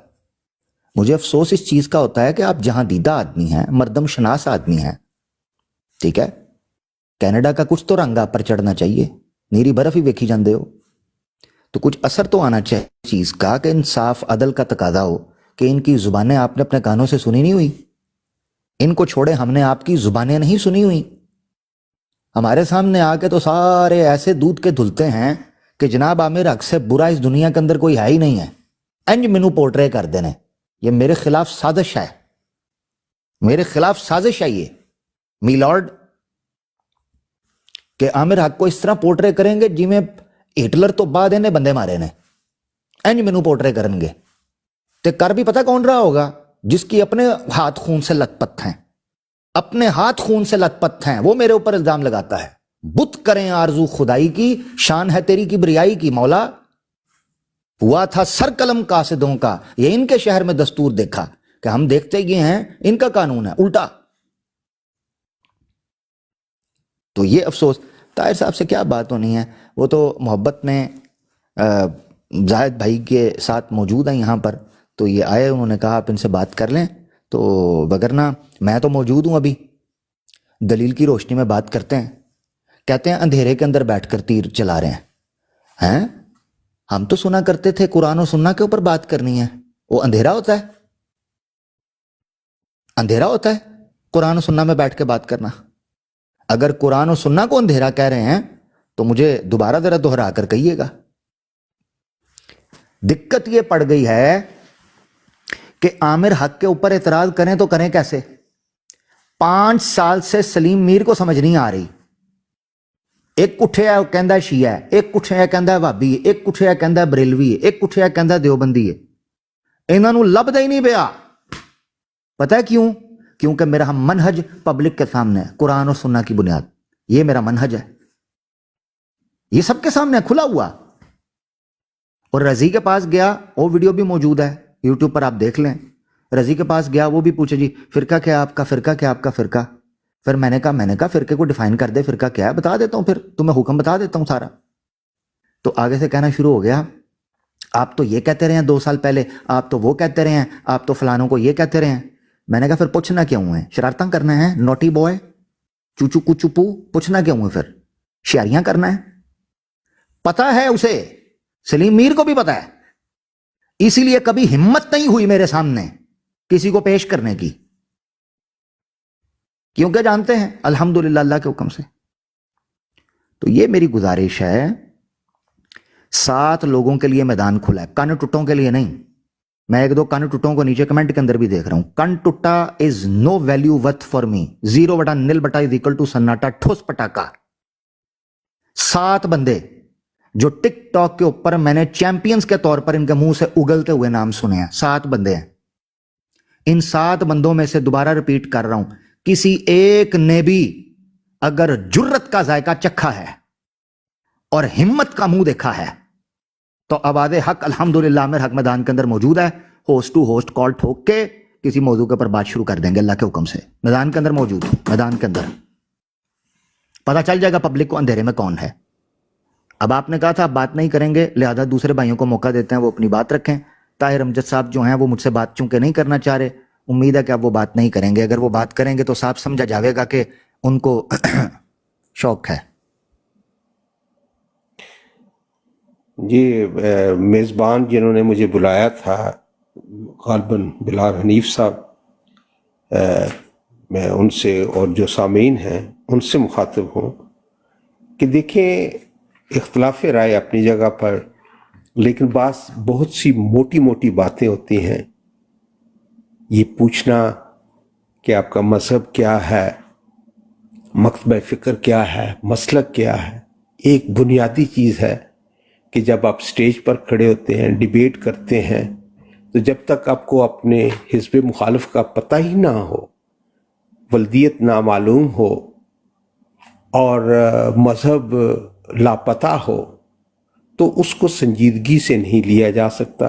مجھے افسوس اس چیز کا ہوتا ہے کہ آپ جہاں دیدہ آدمی ہیں, مردم شناس آدمی ہیں, ٹھیک ہے, کینیڈا کا کچھ تو رنگ آپ پر چڑھنا چاہیے, نیری برف ہی ویکھی جاندے ہو. تو کچھ اثر تو آنا چاہیے چیز کا کہ انصاف عدل کا تقاضا ہو کہ ان کی زبانیں آپ نے اپنے کانوں سے سنی نہیں ہوئی. ان کو چھوڑے ہم نے آپ کی زبانیں نہیں سنی ہوئی. ہمارے سامنے آ کے تو سارے ایسے دودھ کے دھلتے ہیں کہ جناب عامر حق سے برا اس دنیا کے اندر کوئی ہے ہی نہیں ہے. انج مینو پورٹرے کر دینے. یہ میرے خلاف سازش ہے, میرے خلاف سازش ہے یہ میلارڈ, کہ عامر حق کو اس طرح پورٹرے کریں گے جی میں ہٹلر تو بعد انہیں بندے مارے نے. انج مینو پورٹرے کریں گے تے کر بھی پتہ کون رہا ہوگا, جس کی اپنے ہاتھ خون سے لت پت ہیں, اپنے ہاتھ خون سے لت پت ہیں, وہ میرے اوپر الزام لگاتا ہے. بت کریں آرزو خدائی کی, شان ہے تیری کبریائی کی مولا. ہوا تھا سر قلم قاصدوں کا, یہ ان کے شہر میں دستور دیکھا کہ ہم دیکھتے یہ ہیں ان کا قانون ہے الٹا. تو یہ افسوس. طاہر صاحب سے کیا بات ہونی ہے, وہ تو محبت میں زاہد بھائی کے ساتھ موجود ہیں یہاں پر, تو یہ آئے, انہوں نے کہا آپ ان سے بات کر لیں, تو وگرنہ میں تو موجود ہوں ابھی. دلیل کی روشنی میں بات کرتے ہیں. کہتے ہیں اندھیرے کے اندر بیٹھ کر تیر چلا رہے ہیں. ہم تو سنا کرتے تھے قرآن و سننا کے اوپر بات کرنی ہے. وہ اندھیرا ہوتا ہے, اندھیرا ہوتا ہے قرآن و سننا میں بیٹھ کے بات کرنا. اگر قرآن و سننا کو اندھیرا کہہ رہے ہیں تو مجھے دوبارہ ذرا دہرا کر کہیے گا. دقت یہ پڑ گئی ہے کہ عامر حق کے اوپر اعتراض کریں تو کریں کیسے. 5 سال سے سلیم میر کو سمجھ نہیں آ رہی. ایک اٹھیا کہندا شیعہ ہے, ایک اٹھیا کہندا وہابی ہے, ایک اٹھیا کہندا بریلوی ہے, ایک اٹھیا کہندا دیوبندی ہے. انہاں نوں لبدا ہی نہیں پیا. پتہ ہے کیوں؟ کیونکہ میرا منہج پبلک کے سامنے ہے, قرآن و سننا کی بنیاد. یہ میرا منہج ہے, یہ سب کے سامنے کھلا ہوا. اور رضی کے پاس گیا, وہ ویڈیو بھی موجود ہے یوٹیوب پر, آپ دیکھ لیں. رضی کے پاس گیا, وہ بھی پوچھے جی فرقہ کیا آپ کا, فرقہ کیا آپ کا فرقہ. پھر میں نے کہا فرقے کو ڈیفائن کر دے, فرقہ کیا ہے بتا دیتا ہوں, پھر تمہیں حکم بتا دیتا ہوں سارا. تو آگے سے کہنا شروع ہو گیا, آپ تو یہ کہتے رہے ہیں 2 سال پہلے, آپ تو وہ کہتے رہے ہیں, آپ تو فلانوں کو یہ کہتے رہے ہیں. میں نے کہا پھر پوچھنا کیوں ہے, شرارتاں کرنا ہے, نوٹی بوائے, چوچو کچپو, پوچھنا کیوں ہے, پھر شیاریاں کرنا ہے. پتہ ہے اسے, سلیم میر کو بھی پتہ ہے, اسی لیے کبھی ہمت نہیں ہوئی میرے سامنے کسی کو پیش کرنے کی, کیونکہ جانتے ہیں الحمدللہ اللہ کے حکم سے. تو یہ میری گزارش ہے, 7 لوگوں کے لیے میدان کھلا ہے, کن ٹٹوں کے لیے نہیں. میں 1-2 کن ٹٹوں کو نیچے کمنٹ کے اندر بھی دیکھ رہا ہوں. کن ٹٹا is no value worth for me, 0/0 سناٹا ٹھوس پٹاکا. 7 بندے جو ٹک ٹاک کے اوپر میں نے چیمپئنز کے طور پر ان کے منہ سے اگلتے ہوئے نام سنے ہیں, 7 بندے ہیں. ان 7 بندوں میں سے دوبارہ رپیٹ کر رہا ہوں, کسی ایک نے بھی اگر جرت کا ذائقہ چکھا ہے اور ہمت کا منہ دیکھا ہے تو آواز حق الحمدللہ عامر حق میدان کے اندر موجود ہے. ہوسٹ ٹو ہوسٹ کال ٹھوک کے کسی موضوع کے اوپر بات شروع کر دیں گے اللہ کے حکم سے. میدان کے اندر موجود ہوں, میدان کے اندر پتہ چل جائے گا پبلک کو اندھیرے میں کون ہے. اب آپ نے کہا تھا آپ بات نہیں کریں گے, لہذا دوسرے بھائیوں کو موقع دیتے ہیں وہ اپنی بات رکھیں. طاہر امجد صاحب جو ہیں وہ مجھ سے بات چونکہ نہیں کرنا چاہ رہے, امید ہے کہ اب وہ بات نہیں کریں گے. اگر وہ بات کریں گے تو صاف سمجھا جاوے گا کہ ان کو شوق ہے. جی میزبان جنہوں نے مجھے بلایا تھا غالباً بلال حنیف صاحب, میں ان سے اور جو سامعین ہیں ان سے مخاطب ہوں کہ دیکھیں اختلاف رائے اپنی جگہ پر, لیکن بہت سی موٹی موٹی باتیں ہوتی ہیں. یہ پوچھنا کہ آپ کا مذہب کیا ہے, مکتبہ فکر کیا ہے, مسلک کیا ہے, ایک بنیادی چیز ہے کہ جب آپ سٹیج پر کھڑے ہوتے ہیں, ڈیبیٹ کرتے ہیں, تو جب تک آپ کو اپنے حزب مخالف کا پتہ ہی نہ ہو, ولدیت نامعلوم ہو اور مذہب لاپتہ ہو, تو اس کو سنجیدگی سے نہیں لیا جا سکتا.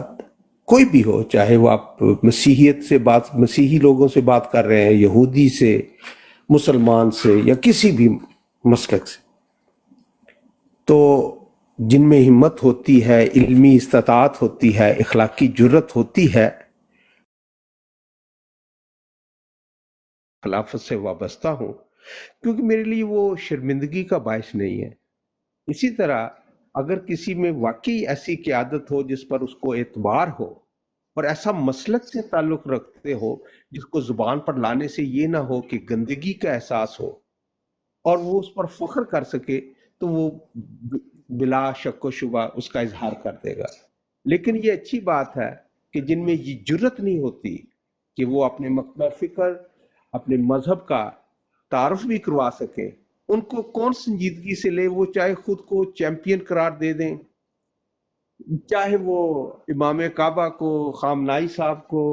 کوئی بھی ہو, چاہے وہ آپ مسیحی لوگوں سے بات کر رہے ہیں, یہودی سے, مسلمان سے, یا کسی بھی مسلک سے. تو جن میں ہمت ہوتی ہے, علمی استطاعت ہوتی ہے, اخلاقی جرت ہوتی ہے, خلافت سے وابستہ ہوں, کیونکہ میرے لیے وہ شرمندگی کا باعث نہیں ہے. اسی طرح اگر کسی میں واقعی ایسی قیادت ہو جس پر اس کو اعتبار ہو اور ایسا مسلک سے تعلق رکھتے ہو جس کو زبان پر لانے سے یہ نہ ہو کہ گندگی کا احساس ہو اور وہ اس پر فخر کر سکے، تو وہ بلا شک و شبہ اس کا اظہار کر دے گا۔ لیکن یہ اچھی بات ہے کہ جن میں یہ جرت نہیں ہوتی کہ وہ اپنے مکتب فکر، اپنے مذہب کا تعارف بھی کروا سکیں، ان کو کون سنجیدگی سے لے؟ وہ چاہے خود کو چیمپئن قرار دے دیں، چاہے وہ امام کعبہ کو، خامنائی صاحب کو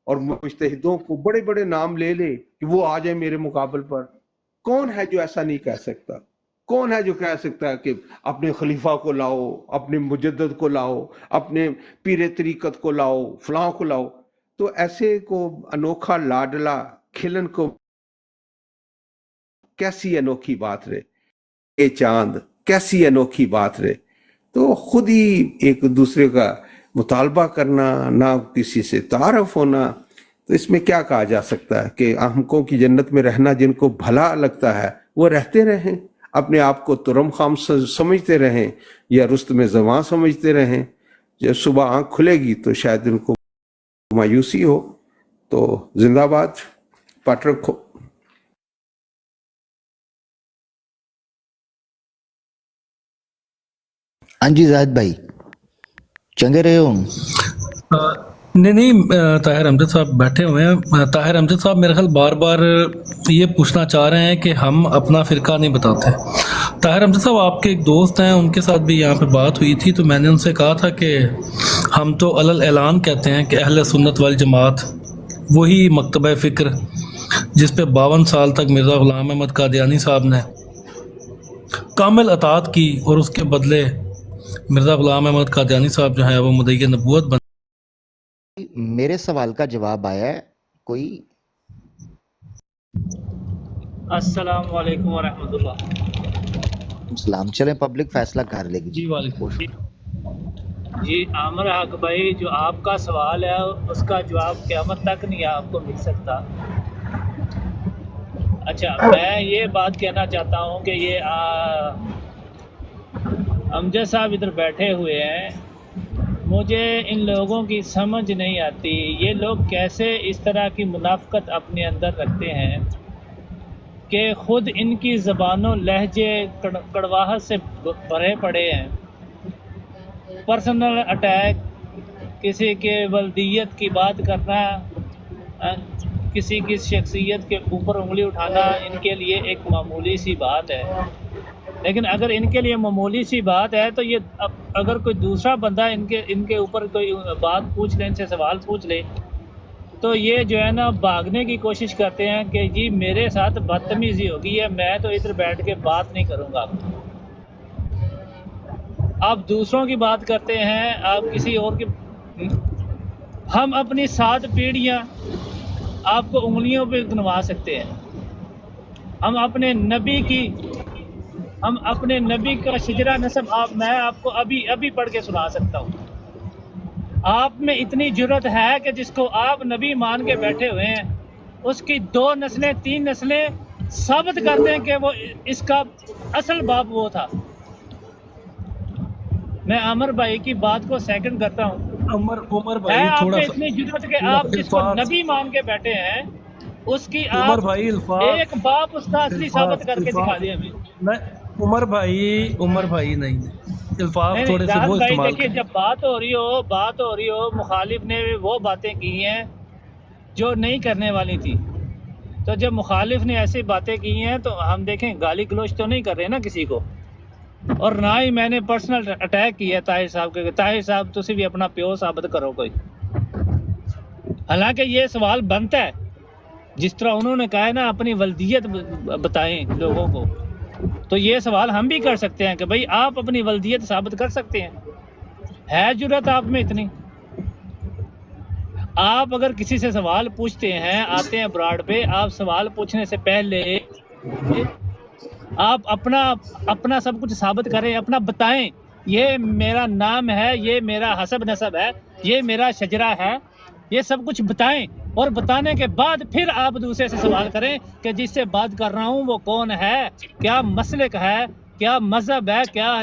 اور مجتہدوں کو بڑے بڑے نام لے لے کہ وہ آ جائیں میرے مقابل پر۔ کون ہے جو ایسا نہیں کہہ سکتا؟ کون ہے جو کہہ سکتا ہے کہ اپنے خلیفہ کو لاؤ، اپنے مجدد کو لاؤ، اپنے پیر طریقت کو لاؤ، فلاں کو لاؤ؟ تو ایسے کو انوکھا لاڈلا کھلن کو کیسی انوکھی بات رہے، اے چاند کیسی انوکھی بات رہے۔ تو خود ہی ایک دوسرے کا مطالبہ کرنا، نہ کسی سے تعارف ہونا، تو اس میں کیا کہا جا سکتا ہے کہ احمقوں کی جنت میں رہنا جن کو بھلا لگتا ہے وہ رہتے رہیں، اپنے آپ کو ترم خام سمجھتے رہیں یا رستم زماں سمجھتے رہیں۔ جب صبح آنکھ کھلے گی تو شاید ان کو مایوسی ہو۔ تو زندہ باد، پٹ رکھو۔ ہاں جی زاہد بھائی، چنگے رہے ہوں؟ نہیں طاہر امجد صاحب بیٹھے ہوئے ہیں۔ طاہر امجد صاحب میرے خیال بار بار یہ پوچھنا چاہ رہے ہیں کہ ہم اپنا فرقہ نہیں بتاتے۔ طاہر امجد صاحب آپ کے ایک دوست ہیں، ان کے ساتھ بھی یہاں پہ بات ہوئی تھی، تو میں نے ان سے کہا تھا کہ ہم تو علل اعلان کہتے ہیں کہ اہل سنت والجماعت وہی مکتبہ فکر جس پہ 52 سال تک مرزا غلام احمد قادیانی صاحب نے کامل اطاعت کی، اور اس کے بدلے مرزا غلام احمد قادیانی صاحب جو ہیں وہ مدعی نبوت بن۔ میرے سوال کا جواب آیا ہے کوئی؟ السلام علیکم ورحمۃ اللہ۔ سلام، چلیں پبلک فیصلہ کر لے گی۔ جی وعلیکم۔ جی عامر حق بھائی، جو آپ کا سوال ہے اس کا جواب قیامت تک نہیں آپ کو مل سکتا۔ اچھا، میں یہ بات کہنا چاہتا ہوں کہ یہ امجد صاحب ادھر بیٹھے ہوئے ہیں، مجھے ان لوگوں کی سمجھ نہیں آتی، یہ لوگ کیسے اس طرح کی منافقت اپنے اندر رکھتے ہیں کہ خود ان کی زبان و لہجے کڑواہٹ سے بھرے پڑے ہیں۔ پرسنل اٹیک، کسی کے ولدیت کی بات کرنا، کسی کی شخصیت کے اوپر انگلی اٹھانا ان کے لیے ایک معمولی سی بات ہے۔ لیکن اگر ان کے لیے معمولی سی بات ہے تو یہ اگر کوئی دوسرا بندہ ان کے اوپر کوئی بات پوچھ لے، ان سے سوال پوچھ لے، تو یہ جو ہے نا بھاگنے کی کوشش کرتے ہیں کہ جی میرے ساتھ بدتمیزی ہوگی ہے، میں تو ادھر بیٹھ کے بات نہیں کروں گا۔ آپ دوسروں کی بات کرتے ہیں، آپ کسی اور کی، ہم اپنی 7 پیڑھیاں آپ کو انگلیوں پہ گنوا سکتے ہیں۔ ہم اپنے نبی کا شجرہ نسب میں آپ کو ابھی پڑھ کے سنا سکتا ہوں۔ آپ میں اتنی جرت ہے کہ جس کو آپ نبی مان کے بیٹھے ہوئے ہیں، اس کی 2 نسلیں 3 نسلیں ثابت کر دیں کہ وہ اس کا اصل باپ وہ تھا۔ میں عامر بھائی کی بات کو سیکنڈ کرتا ہوں۔ عمر ہے بھائی آپ تھوڑا میں سا اتنی جرت کہ آپ جس کو نبی مان کے بیٹھے ہیں اس کی عمر آپ بھائی ایک باپ اس کا اصلی ثابت کر کے دکھا دیں ہمیں۔ عمر بھائی نہیں، الفاظ نہیں تھوڑے سے جان وہ بھائی استعمال دیکھیے، کریں۔ جب بات ہو رہی ہو مخالف نے وہ باتیں کی ہیں جو نہیں کرنے والی تھی، تو جب مخالف نے ایسی باتیں کی ہیں تو ہم دیکھیں گالی گلوچ تو نہیں کر رہے نا کسی کو، اور نہ ہی میں نے پرسنل اٹیک کیا طاہر صاحب کے۔ طاہر صاحب تسی بھی اپنا پیو ثابت کرو کوئی۔ حالانکہ یہ سوال بنتا ہے، جس طرح انہوں نے کہا ہے نا اپنی ولدیت بتائیں لوگوں کو، تو یہ سوال ہم بھی کر سکتے ہیں کہ بھئی آپ اپنی ولدیت ثابت کر سکتے ہیں؟ ہے جرت آپ میں اتنی؟ آپ اگر کسی سے سوال پوچھتے ہیں، آتے ہیں براڈ پہ، آپ سوال پوچھنے سے پہلے آپ اپنا سب کچھ ثابت کریں، اپنا بتائیں، یہ میرا نام ہے، یہ میرا حسب نسب ہے، یہ میرا شجرہ ہے، یہ سب کچھ بتائیں، اور بتانے کے بعد پھر آپ دوسرے سے سوال کریں کہ جس سے بات کر رہا ہوں وہ کون ہے، کیا مسلک ہے، کیا مذہب ہے، کیا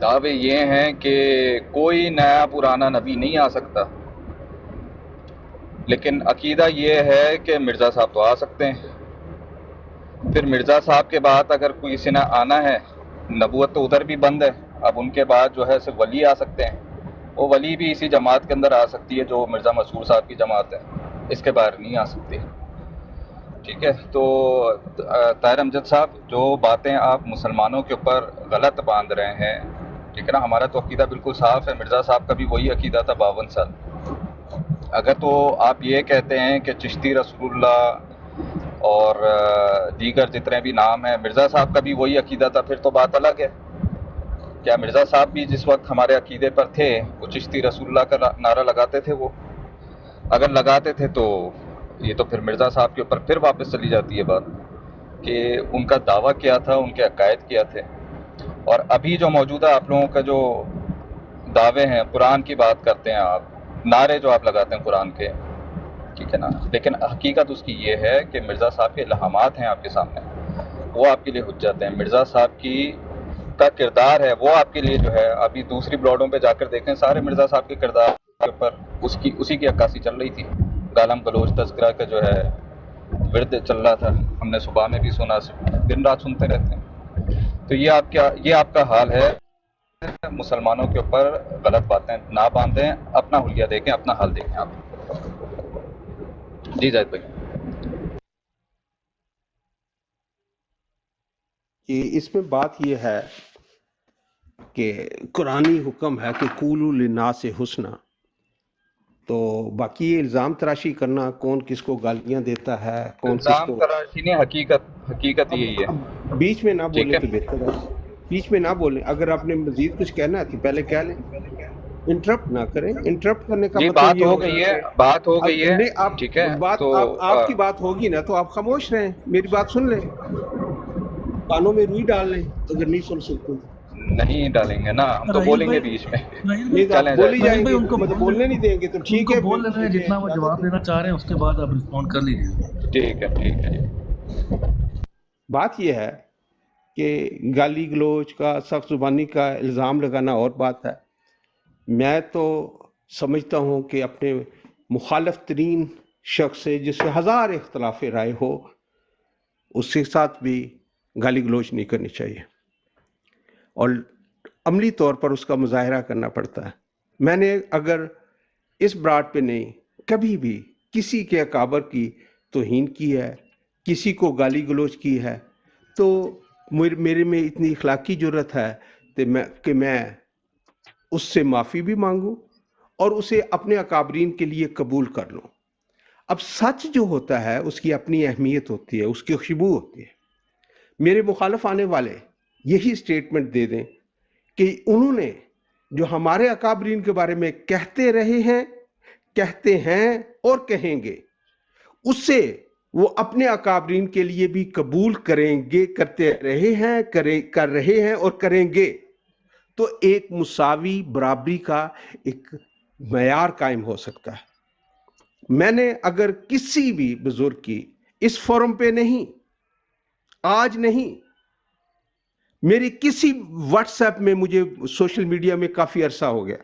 دعوے یہ ہیں کہ کوئی نیا پرانا نبی نہیں آ سکتا، لیکن عقیدہ یہ ہے کہ مرزا صاحب تو آ سکتے ہیں۔ پھر مرزا صاحب کے بعد اگر کوئی کسی نے آنا ہے، نبوت تو ادھر بھی بند ہے، اب ان کے بعد جو ہے صرف ولی آ سکتے ہیں، وہ ولی بھی اسی جماعت کے اندر آ سکتی ہے جو مرزا مسرور صاحب کی جماعت ہے، اس کے باہر نہیں آ سکتی۔ ٹھیک ہے، تو طاہر امجد صاحب جو باتیں آپ مسلمانوں کے اوپر غلط باندھ رہے ہیں، ٹھیک ہے نا، ہمارا تو عقیدہ بالکل صاف ہے، مرزا صاحب کا بھی وہی عقیدہ تھا 52 سال۔ اگر تو آپ یہ کہتے ہیں کہ چشتی رسول اللہ اور دیگر جتنے بھی نام ہیں مرزا صاحب کا بھی وہی عقیدہ تھا، پھر تو بات الگ ہے۔ کیا مرزا صاحب بھی جس وقت ہمارے عقیدے پر تھے وہ چشتی رسول اللہ کا نعرہ لگاتے تھے؟ وہ اگر لگاتے تھے تو یہ تو پھر مرزا صاحب کے اوپر پھر واپس چلی جاتی ہے بات کہ ان کا دعویٰ کیا تھا، ان کے عقائد کیا تھے۔ اور ابھی جو موجودہ آپ لوگوں کا جو دعوے ہیں، قرآن کی بات کرتے ہیں آپ، نعرے جو آپ لگاتے ہیں قرآن کے، ٹھیک ہے نا، لیکن حقیقت اس کی یہ ہے کہ مرزا صاحب کے الہامات ہیں آپ کے سامنے، وہ آپ کے لیے حجت ہیں۔ مرزا صاحب کی کا کردار ہے وہ آپ کے لیے جو ہے، ابھی دوسری بلاڈوں پہ جا کر دیکھیں، سارے مرزا صاحب کے کردار کے اوپر اسی کی عکاسی چل رہی تھی۔ گالم گلوچ تذکرہ کا جو ہے ورد چل رہا تھا، ہم نے صبح میں بھی سنا، دن رات سنتے رہتے ہیں۔ تو یہ آپ کا حال ہے، مسلمانوں کے اوپر غلط باتیں نہ باندھیں، اپنا حلیہ دیکھیں، اپنا حال دیکھیں آپ۔ جی زاہد بھائی۔ کہ اس میں بات یہ ہے کہ قرآنی حکم ہے کہ قولوا للناس حسنا، تو باقی یہ الزام تراشی کرنا کون کس کو گالیاں دیتا ہے، کون کس الزام کو، تراشی نہیں، حقیقت یہی ہے۔ بیچ میں نہ ٹھیک بولیں ہے، تو بہتر ہے، بیچ میں نہ بولیں۔ اگر آپ نے مزید کچھ کہنا ہے تو پہلے کہہ لیں، انٹرپٹ نہ کریں۔ انٹرپٹ کرنے کا جی مطلب بات یہ ہو ہوتا گئی ہے ہے، بات ہو اب گئی ہے، نہیں، آپ ٹھیک ہے، بات تو آپ کی بات ہوگی نا تو آپ خاموش رہیں، میری بات سن لیں، کانوں میں روئی ڈال لیں اگر نہیں سن سکتے۔ نہیں ڈالیں گے نا، ہم تو راہیل بولیں گے بھائی، بیچ میں۔ راہیل بھائی، نہیں تو آپ چلیں بول ہی جائے، جائیں راہیل بھائی گے، ان کو مطلب بولنے نہیں دیں گے تو ان ٹھیک کو ہے، بول پھر لینے دیں، مجھے جتنا وہ اجازت جواب دیں۔ دینا چاہ رہے ہیں اس کے بعد آپ رسپونڈ کر لیجیے۔ ٹھیک ہے، ٹھیک ہے جی۔ بات یہ ہے کہ گالی گلوچ کا، سخت زبانی کا الزام لگانا اور بات ہے۔ میں تو سمجھتا ہوں کہ اپنے مخالف ترین شخص سے جس سے ہزار اختلاف رائے ہو، اس کے ساتھ بھی گالی گلوچ نہیں کرنی چاہیے، اور عملی طور پر اس کا مظاہرہ کرنا پڑتا ہے۔ میں نے اگر اس براڈ پہ نہیں کبھی بھی کسی کے اکابر کی توہین کی ہے، کسی کو گالی گلوچ کی ہے، تو میرے میں اتنی اخلاقی جرت ہے کہ میں اس سے معافی بھی مانگوں اور اسے اپنے اکابرین کے لیے قبول کر لوں۔ اب سچ جو ہوتا ہے اس کی اپنی اہمیت ہوتی ہے، اس کی خوشبو ہوتی ہے۔ میرے مخالف آنے والے یہی سٹیٹمنٹ دے دیں کہ انہوں نے جو ہمارے اکابرین کے بارے میں کہتے رہے ہیں، کہتے ہیں اور کہیں گے، اس سے وہ اپنے اکابرین کے لیے بھی قبول کریں گے، کرتے رہے ہیں، کر رہے ہیں اور کریں گے، تو ایک مساوی برابری کا ایک معیار قائم ہو سکتا ہے۔ میں نے اگر کسی بھی بزرگ کی اس فورم پہ نہیں، آج نہیں، میری کسی واٹس ایپ میں، مجھے سوشل میڈیا میں کافی عرصہ ہو گیا،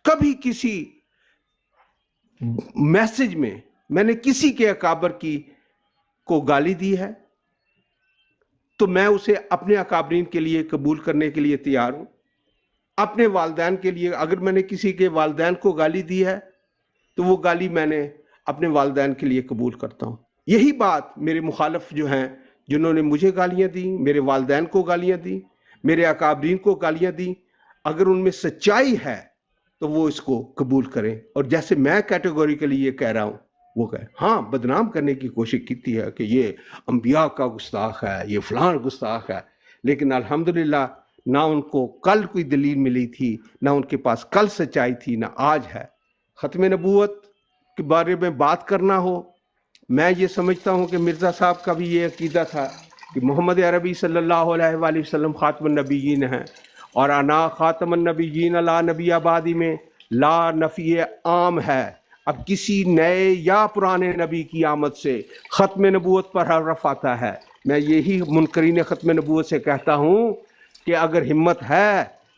کبھی کسی میسج میں نے کسی کے اکابر کی کو گالی دی ہے تو میں اسے اپنے اکابرین کے لیے قبول کرنے کے لیے تیار ہوں۔ اپنے والدین کے لیے اگر میں نے کسی کے والدین کو گالی دی ہے تو وہ گالی میں نے اپنے والدین کے لیے قبول کرتا ہوں۔ یہی بات میرے مخالف جو ہیں، جنہوں نے مجھے گالیاں دی، میرے والدین کو گالیاں دی، میرے اکابرین کو گالیاں دی، اگر ان میں سچائی ہے تو وہ اس کو قبول کریں، اور جیسے میں کیٹیگوریکلی یہ کہہ رہا ہوں وہ کہیں۔ ہاں، بدنام کرنے کی کوشش کی ہے کہ یہ انبیاء کا گستاخ ہے، یہ فلاں گستاخ ہے، لیکن الحمدللہ نہ ان کو کل کوئی دلیل ملی تھی، نہ ان کے پاس کل سچائی تھی، نہ آج ہے۔ ختم نبوت کے بارے میں بات کرنا ہو، میں یہ سمجھتا ہوں کہ مرزا صاحب کا بھی یہ عقیدہ تھا کہ محمد عربی صلی اللہ علیہ وآلہ وسلم خاتم النبیین ہیں، اور انا خاتم النبیین لا نبی آبادی میں لا نفی عام ہے۔ اب کسی نئے یا پرانے نبی کی آمد سے ختم نبوت پر حرف آتا ہے۔ میں یہی منکرین ختم نبوت سے کہتا ہوں کہ اگر ہمت ہے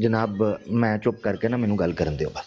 ਜਨਾਬ ਮੈਂ ਚੁੱਪ ਕਰਕੇ ਨਾ ਮੈਨੂੰ ਗੱਲ ਕਰਨ ਦਿਓ ਬਸ।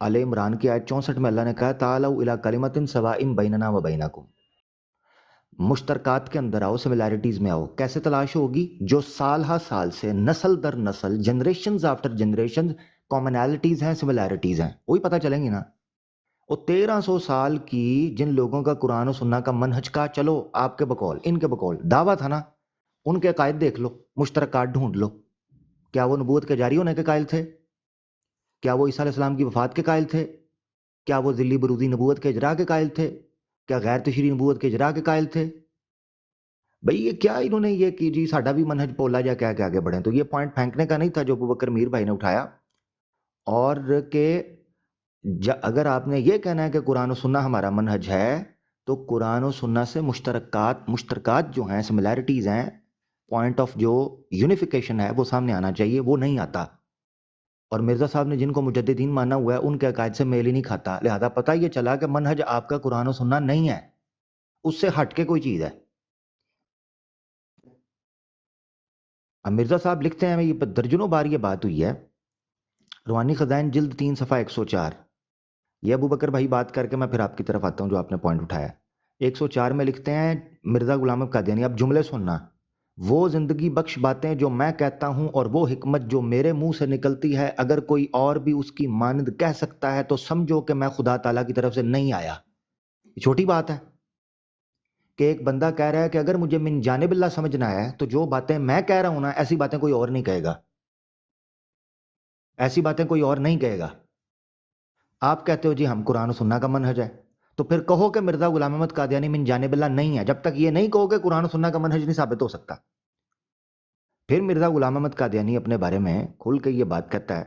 آل عمران کی آیت 64 میں اللہ نے کہا تعالوا الی کلمۃ سواء بیننا و بینکم، مشترکات کے اندر آؤ، سملیرٹیز میں آؤ۔ کیسے تلاش ہوگی؟ جو سال ہا سال سے نسل در نسل، جنریشنز آفٹر جنریشن کامنالٹیز ہیں، سملیرٹیز ہیں، وہی پتہ چلیں گی نا۔ اور 1300 سال کی جن لوگوں کا قرآن و سنہ کا منہج کا، چلو آپ کے بقول، ان کے بقول دعویٰ تھا نا، ان کے عقائد دیکھ لو، مشترکات ڈھونڈ لو۔ کیا وہ نبوت کے جاری ہونے کے قائل تھے؟ کیا وہ عیسیٰ علیہ السلام کی وفات کے قائل تھے؟ کیا وہ ذلی برودی نبوت کے اجراء کے قائل تھے؟ کیا غیر تشریعی نبوت کے اجراء کے قائل تھے؟ بھئی یہ کیا انہوں نے یہ کی جی ساڈا بھی منہج پولا جا کیا کہ آگے بڑھیں؟ تو یہ پوائنٹ پھینکنے کا نہیں تھا جو ابوبکر میر بھائی نے اٹھایا، اور کہ اگر آپ نے یہ کہنا ہے کہ قرآن و سنہ ہمارا منہج ہے تو قرآن و سنہ سے مشترکات جو ہیں، سملیرٹیز ہیں، پوائنٹ آف جو یونیفیکیشن ہے وہ سامنے آنا چاہیے، وہ نہیں آتا۔ اور مرزا صاحب نے جن کو مجددین مانا ہوا ہے ان کے عقائد سے میل ہی نہیں کھاتا، لہذا پتہ یہ چلا کہ منہج آپ کا قرآن و سنہ نہیں ہے، اس سے ہٹ کے کوئی چیز ہے۔ اب مرزا صاحب لکھتے ہیں، یہ درجنوں بار یہ بات ہوئی ہے، روحانی خزائن جلد 3 صفحہ 104، یہ ابوبکر بھائی بات کر کے میں پھر آپ کی طرف آتا ہوں جو آپ نے پوائنٹ اٹھایا۔ 104 میں لکھتے ہیں مرزا غلام احمد قادیانی، اب جملے سننا، وہ زندگی بخش باتیں جو میں کہتا ہوں اور وہ حکمت جو میرے منہ سے نکلتی ہے، اگر کوئی اور بھی اس کی مانند کہہ سکتا ہے تو سمجھو کہ میں خدا تعالیٰ کی طرف سے نہیں آیا۔ یہ چھوٹی بات ہے کہ ایک بندہ کہہ رہا ہے کہ اگر مجھے من جانب اللہ سمجھنا ہے تو جو باتیں میں کہہ رہا ہوں نا، ایسی باتیں کوئی اور نہیں کہے گا، ایسی باتیں کوئی اور نہیں کہے گا۔ آپ کہتے ہو جی ہم قرآن و سنہ کا منہج ہے، تو پھر کہو کہ مرزا غلام احمد قادیانی من جانب اللہ نہیں ہے۔ جب تک یہ نہیں کہو کہ قرآن و سنہ کا منہج نہیں ثابت ہو سکتا۔ پھر مرزا غلام احمد قادیانی اپنے بارے میں کھل کے یہ بات کہتا ہے،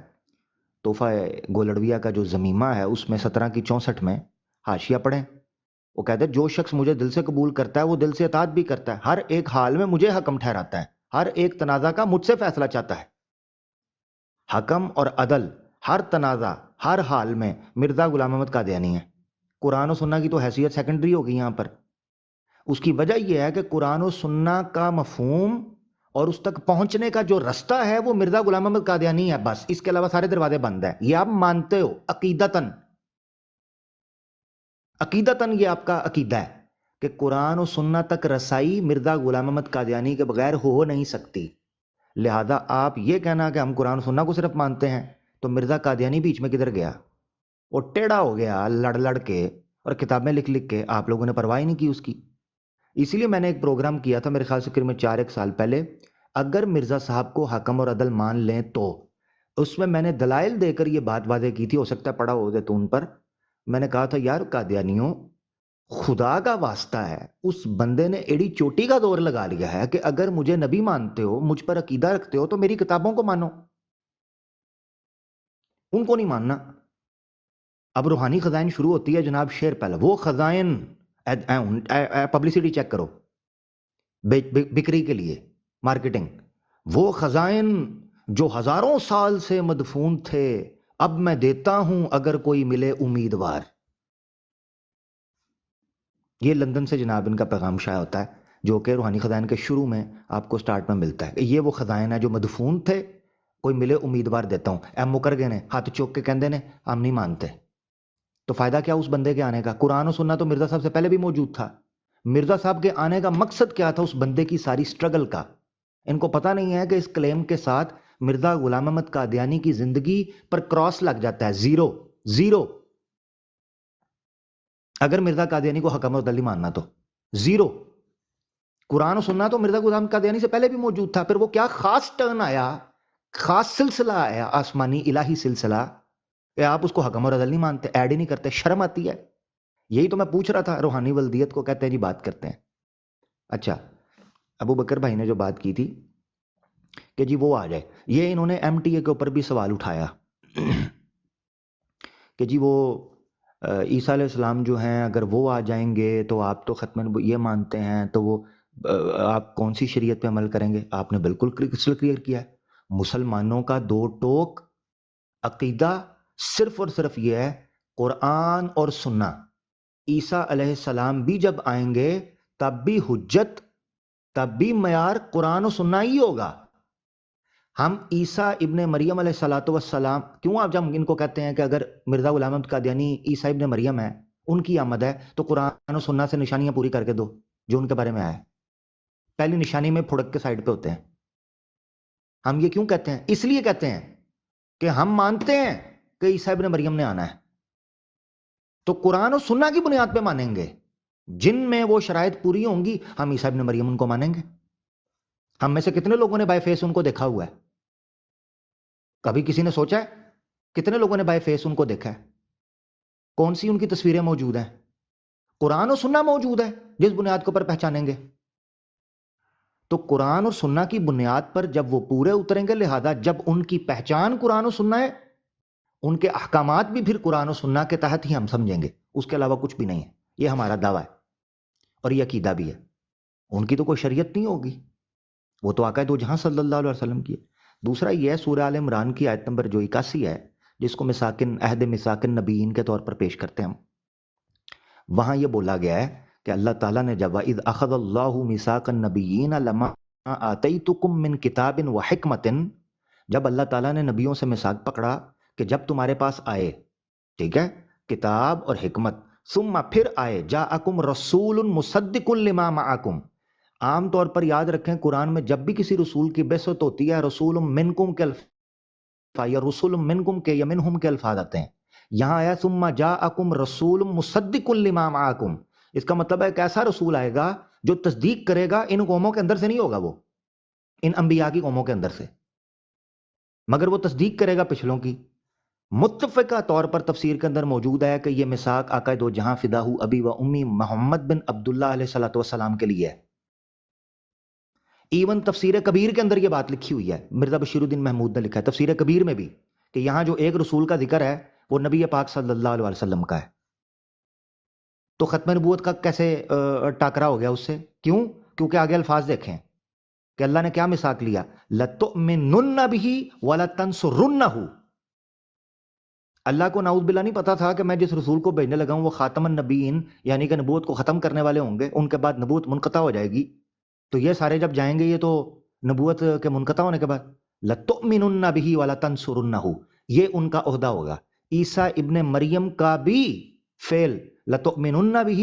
تحفہ گولڑویہ کا جو زمیمہ ہے اس میں 17 کی 64 میں حاشیہ پڑھیں، وہ کہتے ہیں جو شخص مجھے دل سے قبول کرتا ہے وہ دل سے اطاعت بھی کرتا ہے، ہر ایک حال میں مجھے حکم ٹھہراتا ہے، ہر ایک تنازع کا مجھ سے فیصلہ چاہتا ہے۔ حکم اور عدل ہر تنازع ہر حال میں مرزا غلام احمد قادیانی ہے۔ قرآن و سنہ کی تو حیثیت سیکنڈری ہوگی یہاں پر۔ اس کی وجہ یہ ہے کہ قرآن و سنہ کا مفہوم اور اس تک پہنچنے کا جو رستہ ہے وہ مرزا غلام احمد قادیانی ہے، بس اس کے علاوہ سارے دروازے بند ہیں۔ یہ آپ مانتے ہو عقیدتاً، عقیدتاً یہ آپ کا عقیدہ ہے کہ قرآن و سنہ تک رسائی مرزا غلام احمد قادیانی کے بغیر ہو نہیں سکتی۔ لہذا آپ یہ کہنا کہ ہم قرآن و سنہ کو صرف مانتے ہیں، تو مرزا قادیانی بیچ میں کدھر گیا؟ وہ ٹیڑھا ہو گیا لڑ لڑ کے اور کتابیں لکھ لکھ کے، آپ لوگوں نے پرواہ نہیں کی اس کی۔ اسی لیے میں نے ایک پروگرام کیا تھا میرے خیال سے قریب 4 سال پہلے، اگر مرزا صاحب کو حکم اور عدل مان لیں تو، اس میں نے دلائل دے کر یہ بات واضح کی تھی، ہو سکتا ہے پڑھا ہو زیتون پر۔ میں نے کہا تھا یار قادیانیوں، خدا کا واسطہ ہے، اس بندے نے ایڑی چوٹی کا دور لگا لیا ہے کہ اگر مجھے نبی مانتے ہو، مجھ پر عقیدہ رکھتے ہو تو میری کتابوں کو مانو، ان کو نہیں ماننا۔ اب روحانی خزائن شروع ہوتی ہے جناب، شیر پہلے وہ خزائن پبلسٹی چیک کرو، بکری کے لیے مارکیٹنگ، وہ خزائن جو ہزاروں سال سے مدفون تھے اب میں دیتا ہوں اگر کوئی ملے امیدوار۔ یہ لندن سے جناب ان کا پیغام شائع ہوتا ہے جو کہ روحانی خزائن کے شروع میں آپ کو سٹارٹ میں ملتا ہے کہ یہ وہ خزائن ہے جو مدفون تھے، کوئی ملے امیدوار دیتا ہوں۔ اے مکر گئے نے، ہاتھ چوک کے کہندے نے ہم نہیں مانتے، تو فائدہ کیا اس بندے کے آنے کا؟ قرآن و سنہ تو مرزا صاحب سے پہلے بھی موجود تھا۔ مرزا صاحب کے آنے کا مقصد کیا تھا اس بندے کی ساری سٹرگل کا؟ ان کو پتہ نہیں ہے کہ اس کلیم کے ساتھ مرزا غلام احمد قادیانی کی زندگی پر کراس لگ جاتا ہے، زیرو۔ اگر مرزا قادیانی کو حکم اور عدل ماننا تو زیرو۔ قرآن و سنہ تو مرزا غلام قادیانی سے پہلے بھی موجود تھا، پھر وہ کیا خاص ٹرن آیا، خاص سلسلہ آیا، آسمانی الہی سلسلہ، کہ آپ اس کو حکم اور عدل نہیں مانتے، ایڈ ہی نہیں کرتے، شرم آتی ہے؟ یہی تو میں پوچھ رہا تھا، روحانی ولدیت کو کہتے ہیں جی بات کرتے ہیں۔ اچھا، ابو بکر بھائی نے جو بات کی تھی کہ جی وہ آ جائے، یہ انہوں نے ایم ٹی اے کے اوپر بھی سوال اٹھایا کہ جی وہ عیسیٰ علیہ السلام جو ہیں اگر وہ آ جائیں گے تو آپ تو ختم یہ مانتے ہیں، تو وہ آپ کون سی شریعت پہ عمل کریں گے؟ آپ نے بالکل کرسٹل کلیئر کیا ہے، مسلمانوں کا 2 ٹوک عقیدہ صرف اور صرف یہ ہے، قرآن اور سنہ۔ عیسیٰ علیہ السلام بھی جب آئیں گے تب بھی حجت، تب بھی معیار قرآن و سنہ ہی ہوگا۔ ہم عیسیٰ ابن مریم علیہ الصلوۃ والسلام، کیوں آپ جب ان کو کہتے ہیں کہ اگر مرزا غلام احمد قادیانی عیسیٰ ابن مریم ہے، ان کی آمد ہے، تو قرآن و سنت سے نشانیاں پوری کر کے دو جو ان کے بارے میں آیا ہے۔ پہلی نشانی میں پھڑک کے سائڈ پہ ہوتے ہیں۔ ہم یہ کیوں کہتے ہیں؟ اس لیے کہتے ہیں کہ ہم مانتے ہیں کہ عیسیٰ ابن مریم نے آنا ہے، تو قرآن و سنت کی بنیاد پہ مانیں گے۔ جن میں وہ شرائط پوری ہوں گی ہم عیسیٰ ابن مریم ان کو مانیں گے۔ ہم میں سے کتنے لوگوں نے بائی فیس ان کو دیکھا ہوا ہے؟ کبھی کسی نے سوچا ہے؟ کتنے لوگوں نے بائی فیس ان کو دیکھا ہے؟ کون سی ان کی تصویریں موجود ہیں؟ قرآن و سنت موجود ہے جس بنیاد کے اوپر پہچانیں گے۔ تو قرآن اور سنت کی بنیاد پر جب وہ پورے اتریں گے، لہذا جب ان کی پہچان قرآن و سنت ہے، ان کے احکامات بھی پھر قرآن و سنت کے تحت ہی ہم سمجھیں گے، اس کے علاوہ کچھ بھی نہیں ہے۔ یہ ہمارا دعویٰ ہے اور یہ عقیدہ بھی ہے۔ ان کی تو کوئی شریعت نہیں ہوگی، وہ تو آقا دو جہاں صلی اللہ علیہ وسلم کی ہے۔ دوسرا یہ ہے سورہ آل عمران کی آیت نمبر جو 81 ہے، جس کو مساکن عہد مساکن نبیین کے طور پر پیش کرتے ہیں ہم، وہاں یہ بولا گیا ہے کہ اللہ تعالیٰ نے جب وَإِذْ أَخَذَ اللَّهُ مِيثَاقَ النَّبِيِّينَ لَمَا آتَيْتُكُم مِّن كِتَابٍ وَحِكْمَةٍ، جب اللہ تعالیٰ نے نبیوں سے میثاق پکڑا کہ جب تمہارے پاس آئے، ٹھیک ہے، کتاب اور حکمت، ثم پھر آئے جاءکم رسول مصدق لما معکم۔ عام طور پر یاد رکھیں قرآن میں جب بھی کسی رسول کی بعثت ہوتی ہے، رسول منکم کے الفاظ یا رسول منکم کے یا منہم کے الفاظ آتے ہیں۔ یہاں آیا ثم جاءکم رسول مصدق لما معکم، اس کا مطلب ہے ایک ایسا رسول آئے گا جو تصدیق کرے گا، ان قوموں کے اندر سے نہیں ہوگا، وہ ان انبیاء کی قوموں کے اندر سے، مگر وہ تصدیق کرے گا پچھلوں کی۔ متفقہ طور پر تفسیر کے اندر موجود ہے کہ یہ میثاق آقا دو جہاں فداہ ابی و امی محمد بن عبداللہ علیہ الصلوۃ والسلام کے لیے ہے۔ ایون تفسیر کبیر کے اندر یہ بات لکھی ہوئی ہے، مرزا بشیر الدین محمود نے لکھا ہے تفسیر کبیر میں بھی، کہ یہاں جو ایک رسول کا ذکر ہے وہ نبی پاک صلی اللہ علیہ وسلم کا ہے۔ تو ختم نبوت کا کیسے ٹاکرا ہو گیا اس سے؟ کیوں؟ کیونکہ آگے الفاظ دیکھیں کہ اللہ نے کیا میثاق لیا، لَتُؤْمِنُنَّ بِهِ وَلَتَنْصُرُنَّهُ۔ اللہ کو نعوذ باللہ نہیں پتا تھا کہ میں جس رسول کو بھیجنے لگا ہوں وہ خاتم النبیین یعنی کہ نبوت کو ختم کرنے والے ہوں گے، ان کے بعد نبوت منقطع ہو جائے گی، تو یہ سارے جب جائیں گے یہ تو نبوت کے منقطع ہونے کے بعد لَتُؤْمِنُنَّ بِهِ وَلَتَنْصُرُنَّهُ، یہ ان کا عہدہ ہوگا۔ عیسیٰ ابن مریم کا بھی فعل لَتُؤْمِنُنَّ بِهِ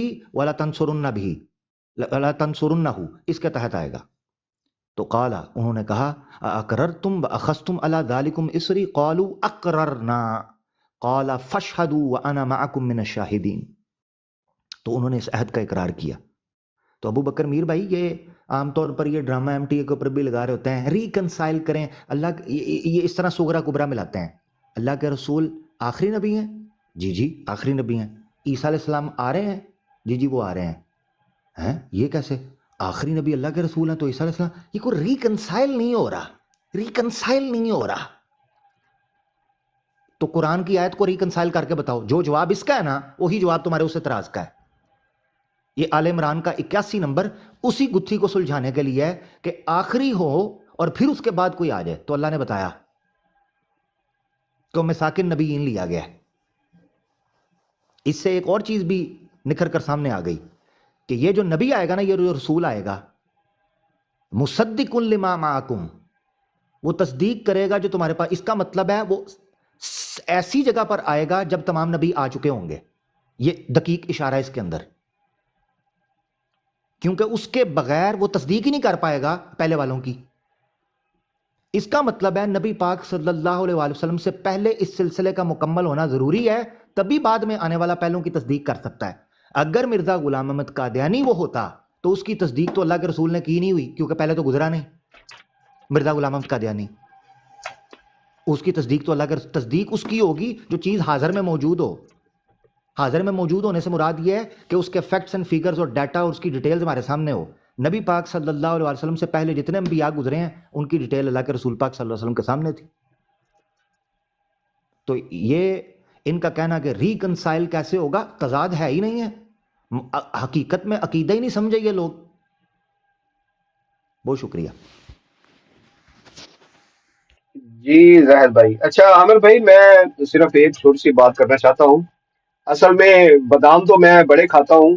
وَلَتَنْصُرُنَّهُ اس کے تحت آئے گا۔ تو قال، انہوں نے کہا اقررتم واخذتم علی ذلکم اسری، قالوا اقررنا، قال فاشهدوا وانا معکم من الشاہدین۔ تو انہوں نے اس عہد کا اقرار کیا۔ تو ابو بکر میر بھائی یہ عام طور پر یہ ڈرامہ ایم ٹی اے کے اوپر بھی لگا رہے ہوتے ہیں، ریکنسائل کریں اللہ، یہ اس طرح سغرا کبرا ملاتے ہیں۔ اللہ کے رسول آخری نبی ہیں، جی جی آخری نبی ہیں۔ عیسیٰ علیہ السلام آ رہے ہیں، جی جی وہ آ رہے ہیں۔ یہ کیسے آخری نبی اللہ کے رسول ہیں تو عیسیٰ علیہ السلام، یہ کوئی ریکنسائل نہیں ہو رہا، ریکنسائل نہیں ہو رہا۔ تو قرآن کی آیت کو ریکنسائل کر کے بتاؤ، جو جواب اس کا ہے نا وہی جواب تمہارے اس اعتراض کا ہے۔ یہ آل عمران کا 81 نمبر اسی گتھی کو سلجھانے کے لیے ہے کہ آخری ہو اور پھر اس کے بعد کوئی آ جائے، تو اللہ نے بتایا کہ میثاق النبیین لیا گیا ہے۔ اس سے ایک اور چیز بھی نکھر کر سامنے آ گئی کہ یہ جو نبی آئے گا نا، یہ جو رسول آئے گا، مصدق لما معکم، وہ تصدیق کرے گا جو تمہارے پاس، اس کا مطلب ہے وہ ایسی جگہ پر آئے گا جب تمام نبی آ چکے ہوں گے۔ یہ دقیق اشارہ ہے اس کے اندر، کیونکہ اس کے بغیر وہ تصدیق ہی نہیں کر پائے گا پہلے والوں کی۔ اس کا مطلب ہے نبی پاک صلی اللہ علیہ وآلہ وسلم سے پہلے اس سلسلے کا مکمل ہونا ضروری ہے، تبھی بعد میں آنے والا پہلوں کی تصدیق کر سکتا ہے۔ اگر مرزا غلام احمد قادیانی وہ ہوتا تو اس کی تصدیق تو اللہ کے رسول نے کی نہیں ہوئی، کیونکہ پہلے تو گزرا نہیں مرزا غلام احمد قادیانی۔ اس کی تصدیق تو اللہ کے تصدیق اس کی ہوگی جو چیز حاضر میں موجود ہو۔ حاضر میں موجود ہونے سے مراد یہ ہے کہ اس کے فیکٹس اینڈ فیگرز اور ڈیٹا اور اس کی ڈیٹیلز ہمارے سامنے ہو۔ نبی پاک صلی اللہ علیہ وسلم سے پہلے جتنے انبیاء گزرے ہیں ان کی ڈیٹیل اللہ کے رسول پاک صلی اللہ علیہ وسلم کے سامنے تھی۔ تو یہ ان کا کہنا کہ ریکنسائل کیسے ہوگا، تضاد ہے ہی نہیں ہے، حقیقت میں عقیدہ ہی نہیں سمجھے یہ لوگ۔ بہت شکریہ جی زاہد بھائی۔ اچھا عامر بھائی، میں صرف ایک چھوٹی سی بات کرنا چاہتا ہوں۔ اصل میں بادام تو میں بڑے کھاتا ہوں،